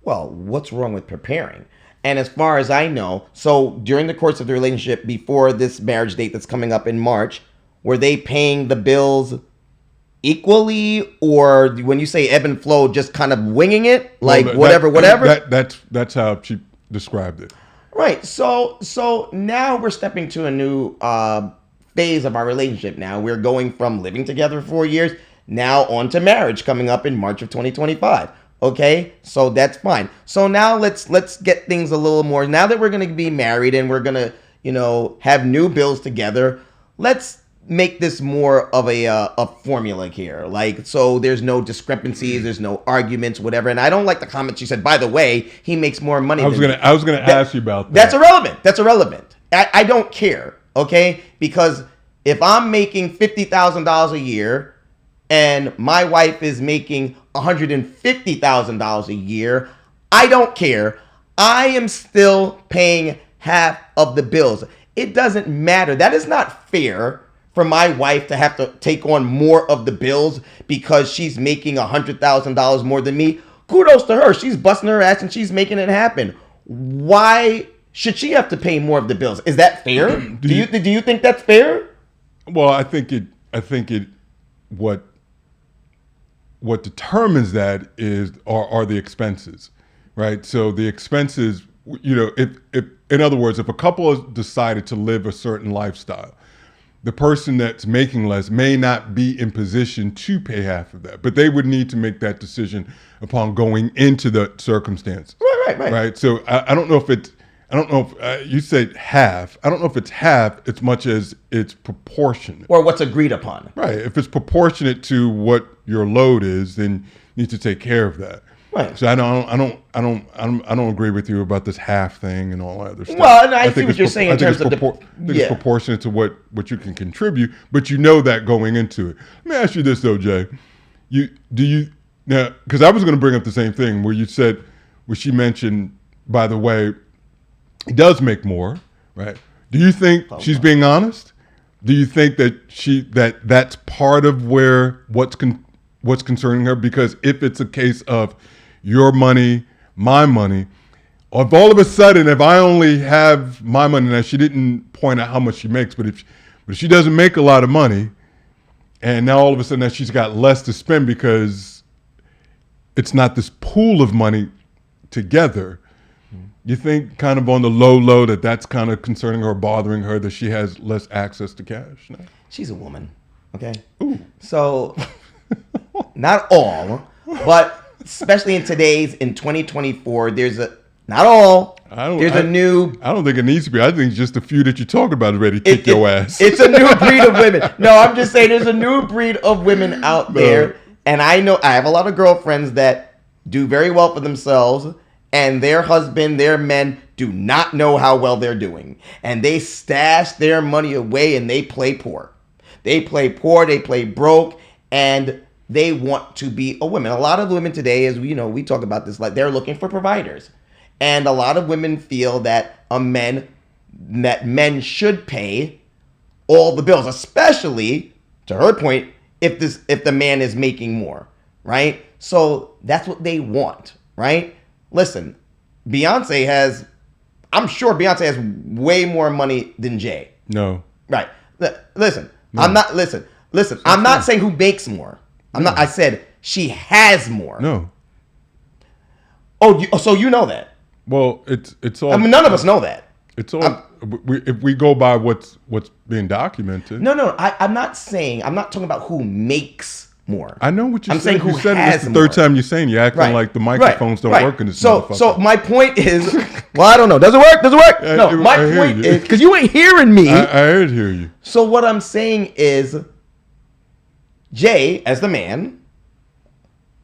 Well, what's wrong with preparing? And as far as I know, so during the course of the relationship, before this marriage date that's coming up in March, were they paying the bills equally, or when you say ebb and flow, just kind of winging it, like whatever? That's how she described it. Right. So now we're stepping to a new phase of our relationship. Now we're going from living together for 4 years now on to marriage coming up in March of 2025. Okay, so that's fine. So now let's get things a little more. Now that we're going to be married and we're going to, have new bills together, let's make this more of a formula here. Like, so there's no discrepancies, there's no arguments, whatever. And I don't like the comment she said, by the way, he makes more money. I was gonna ask you about that. That's irrelevant. I don't care, okay? Because if I'm making $50,000 a year and my wife is making $150,000 a year, I don't care. I am still paying half of the bills. It doesn't matter. That is not fair for my wife to have to take on more of the bills because she's making $100,000 more than me. Kudos to her. She's busting her ass and she's making it happen. Why should she have to pay more of the bills? Is that fair? Do you think that's fair? Well, I think what determines that are the expenses, right? So the expenses, if in other words, if a couple has decided to live a certain lifestyle, the person that's making less may not be in position to pay half of that, but they would need to make that decision upon going into the circumstance. Right. So I don't know if you said half. I don't know if it's half as much as it's proportionate. Or what's agreed upon. Right. If it's proportionate to what your load is, then you need to take care of that. Right. So I don't agree with you about this half thing and all that other stuff. Well, and I see what you're saying in terms of it's proportionate to what you can contribute, but you know that going into it. Let me ask you this though, Jay. Now, because I was going to bring up the same thing where she mentioned, by the way, he does make more, right? Do you think she's being honest? Do you think that that's part of what's concerning her? Because if it's a case of your money, my money, or if all of a sudden, if I only have my money, now she didn't point out how much she makes, but if she doesn't make a lot of money, and now all of a sudden that she's got less to spend because it's not this pool of money together, you think kind of on the low that's kind of concerning her, bothering her, that she has less access to cash? No? She's a woman, okay? Ooh. So, not all, but especially in 2024, not all. I don't think it needs to be. I think just a few that you talked about is ready to kick your ass. It's a new breed of women. No, I'm just saying there's a new breed of women out there. And I know I have a lot of girlfriends that do very well for themselves, and their husband, their men do not know how well they're doing. And they stash their money away and they play poor. They play broke, and they want to be a woman. A lot of women today, as we talk about this, like they're looking for providers. And a lot of women feel that men should pay all the bills, especially, to her point, if the man is making more, right? So that's what they want, right? Listen, I'm sure Beyonce has way more money than Jay. No. Right. Listen, no. I'm not saying who makes more. I said she has more. No. Oh, so you know that? Well, it's all. I mean, none of us know that. It's all. If we go by what's being documented. No. I'm not talking about who makes more. I know what you're saying. I'm saying who has the third time you're saying you're acting like the microphones don't work in this motherfucker. So my point is, well, I don't know. Does it work? No, my point is, because you ain't hearing me. I hear you. So what I'm saying is, Jay, as the man,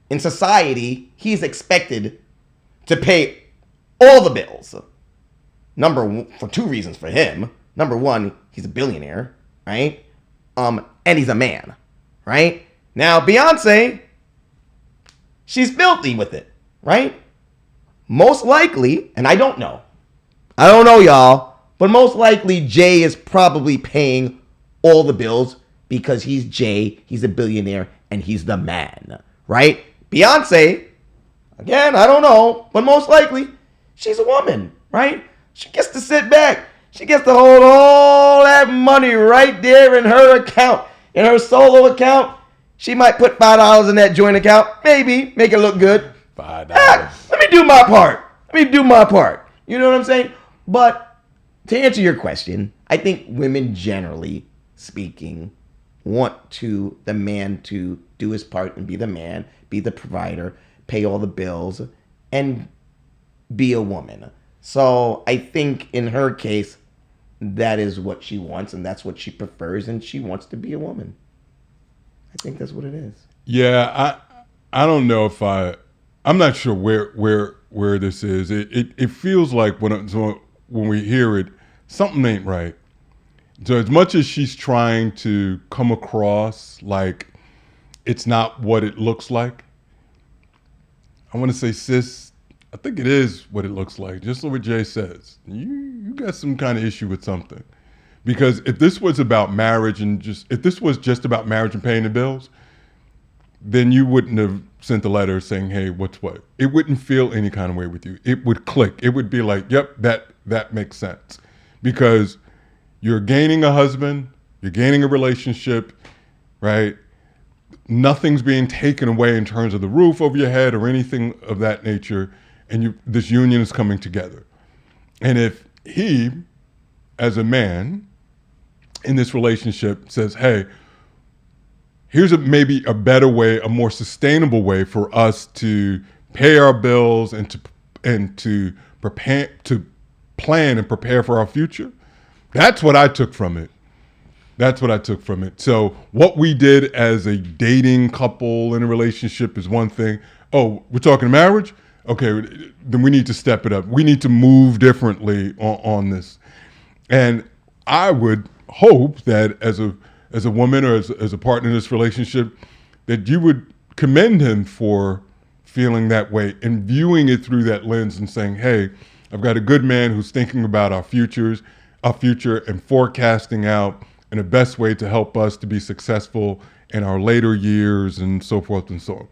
in society, he's expected to pay all the bills. For two reasons for him. Number one, he's a billionaire, right? And he's a man, right? Now, Beyonce, she's filthy with it, right? Most likely, and I don't know, y'all, but most likely Jay is probably paying all the bills because he's Jay, he's a billionaire, and he's the man, right? Beyonce, again, I don't know, but most likely, she's a woman, right? She gets to sit back. She gets to hold all that money right there in her account, in her solo account. She might put $5 in that joint account. Maybe. Make it look good. $5. Let me do my part. You know what I'm saying? But to answer your question, I think women, generally speaking, want the man to do his part and be the man, be the provider, pay all the bills, and be a woman. So I think in her case, that is what she wants and that's what she prefers, and she wants to be a woman. I think that's what it is. Yeah, I don't know if I'm not sure where this is. It feels like when we hear it, something ain't right. So as much as she's trying to come across like it's not what it looks like, I want to say, sis, I think it is what it looks like. Just like what Jay says, you got some kind of issue with something. Because if this was about marriage if this was just about marriage and paying the bills, then you wouldn't have sent the letter saying, hey, what's what? It wouldn't feel any kind of way with you. It would click. It would be like, yep, that makes sense. Because you're gaining a husband, you're gaining a relationship, right? Nothing's being taken away in terms of the roof over your head or anything of that nature, and this union is coming together. And if he, as a man in this relationship, says, hey, here's maybe a better way, a more sustainable way for us to pay our bills and to prepare, to plan and prepare for our future. That's what I took from it. That's what I took from it. So what we did as a dating couple in a relationship is one thing. Oh, we're talking marriage? Okay, then we need to step it up. We need to move differently on this. And I would hope that as a woman or as a partner in this relationship, that you would commend him for feeling that way and viewing it through that lens and saying, hey, I've got a good man who's thinking about our future and forecasting out and the best way to help us to be successful in our later years and so forth and so on.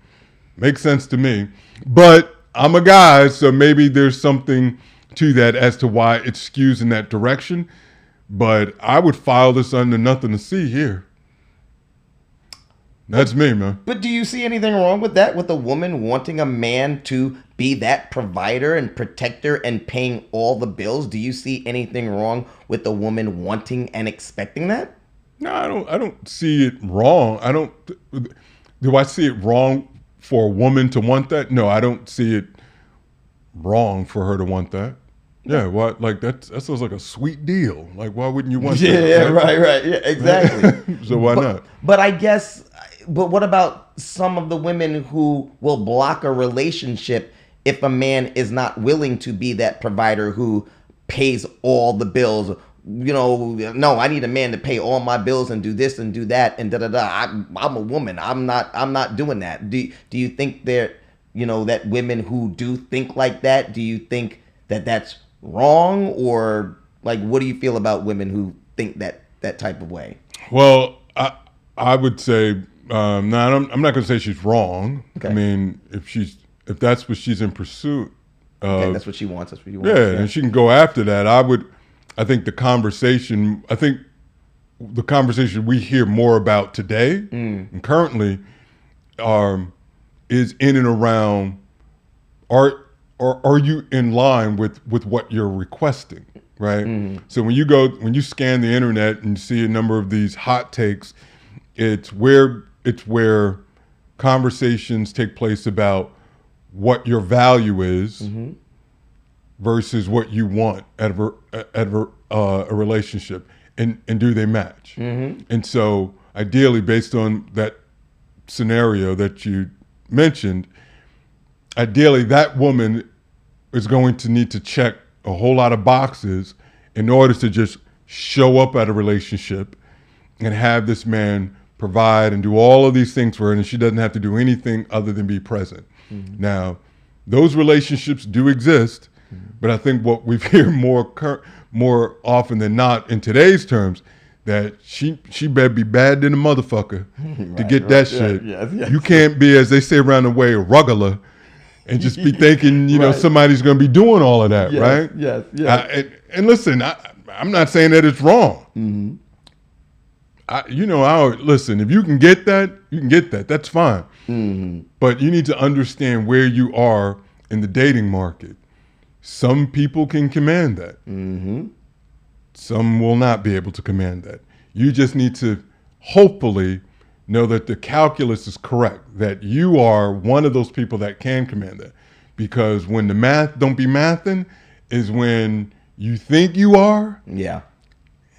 Makes sense to me. But I'm a guy, so maybe there's something to that as to why it skews in that direction. But I would file this under nothing to see here. That's me, man. But do you see anything wrong with that? With a woman wanting a man to be that provider and protector and paying all the bills? Do you see anything wrong with a woman wanting and expecting that? No, I don't see it wrong. Do I see it wrong for a woman to want that? No, I don't see it wrong for her to want that. Yeah, what? Like that sounds like a sweet deal. Like, why wouldn't you want that? Yeah, right. Yeah, exactly. So why not? But I guess, but what about some of the women who will block a relationship if a man is not willing to be that provider who pays all the bills? You know, no, I need a man to pay all my bills and do this and do that and I'm a woman. I'm not doing that. Do you think that women who do think like that, do you think that that's wrong, or like, what do you feel about women who think that type of way? Well, I would say no. I'm not going to say she's wrong. Okay. I mean, if that's what she's in pursuit of, okay, that's what she wants. That's what you want. Yeah, and she can go after that. I think the conversation we hear more about today and currently is in and around are you in line with what you're requesting, right? Mm-hmm. So when you scan the internet and see a number of these hot takes, it's where conversations take place about what your value is mm-hmm. versus what you want out of a relationship, and do they match? Mm-hmm. And so ideally, based on that scenario that you mentioned, ideally that woman is going to need to check a whole lot of boxes in order to just show up at a relationship and have this man provide and do all of these things for her, and she doesn't have to do anything other than be present. Mm-hmm. Now, those relationships do exist, mm-hmm. but I think what we've heard more often than not in today's terms, that she better be bad than a motherfucker to get that shit. Yes. You can't be, as they say around the way, a ruggler and just be thinking, you know, somebody's going to be doing all of that, right? Yes. And listen, I'm not saying that it's wrong. Mm-hmm. Listen, if you can get that, you can get that. That's fine. Mm-hmm. But you need to understand where you are in the dating market. Some people can command that. Mm-hmm. Some will not be able to command that. You just need to hopefully know that the calculus is correct, that you are one of those people that can command that. Because when the math don't be mathing is when you think you are. Yeah.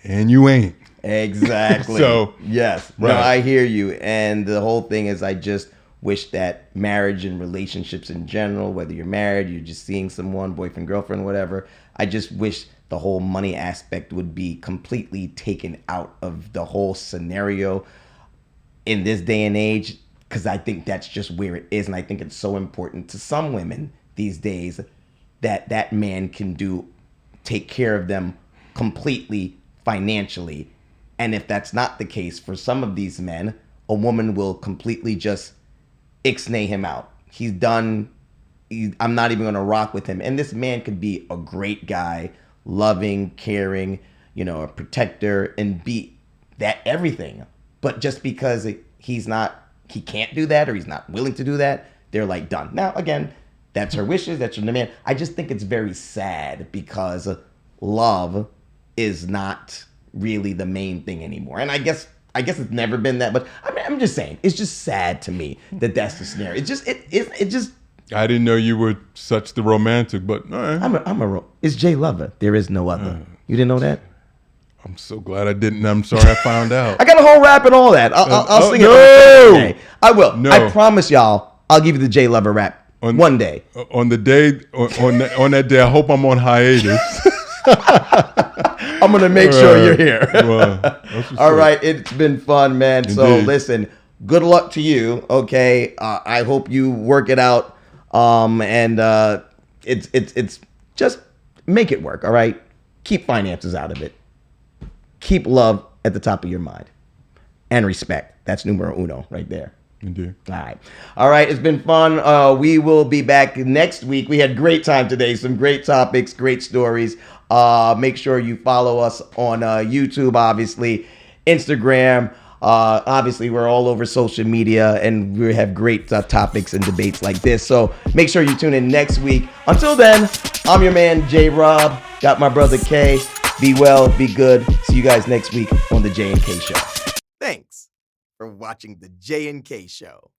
and you ain't. Exactly. So, yes. right. No, I hear you. And the whole thing is I just wish that marriage and relationships in general, whether you're married, you're just seeing someone, boyfriend, girlfriend, whatever, I just wish the whole money aspect would be completely taken out of the whole scenario in this day and age, because I think that's just where it is. And I think it's so important to some women these days that that man can take care of them completely financially. And if that's not the case for some of these men, a woman will completely just ixnay him out. He's done. I'm not even going to rock with him. And this man could be a great guy, loving, caring, a protector, and be that everything. But just because he can't do that, or he's not willing to do that, they're like done. Now, again, that's her wishes, that's her demand. I just think it's very sad because love is not really the main thing anymore. And I guess it's never been that, but I'm just saying, it's just sad to me that that's the scenario. It just. I didn't know you were such the romantic, but all right. It's Jay Lover. There is no other. You didn't know that? I'm so glad I didn't. I'm sorry I found out. I got a whole rap and all that. I'll sing it today. I will. No. I promise y'all, I'll give you the Jay Lover rap one day. On the day, on that day, I hope I'm on hiatus. I'm going to make sure you're here. Well, all right. It's been fun, man. Indeed. So listen, good luck to you. Okay. I hope you work it out. It's just make it work. All right. Keep finances out of it. Keep love at the top of your mind, and respect. That's numero uno right there. Indeed. All right. It's been fun. We will be back next week. We had great time today. Some great topics, great stories. Make sure you follow us on YouTube, obviously, Instagram. Obviously, we're all over social media, and we have great topics and debates like this. So make sure you tune in next week. Until then, I'm your man, J. Rob. Got my brother, K. Be well, be good. See you guys next week on the J&K Show. Thanks for watching the J&K Show.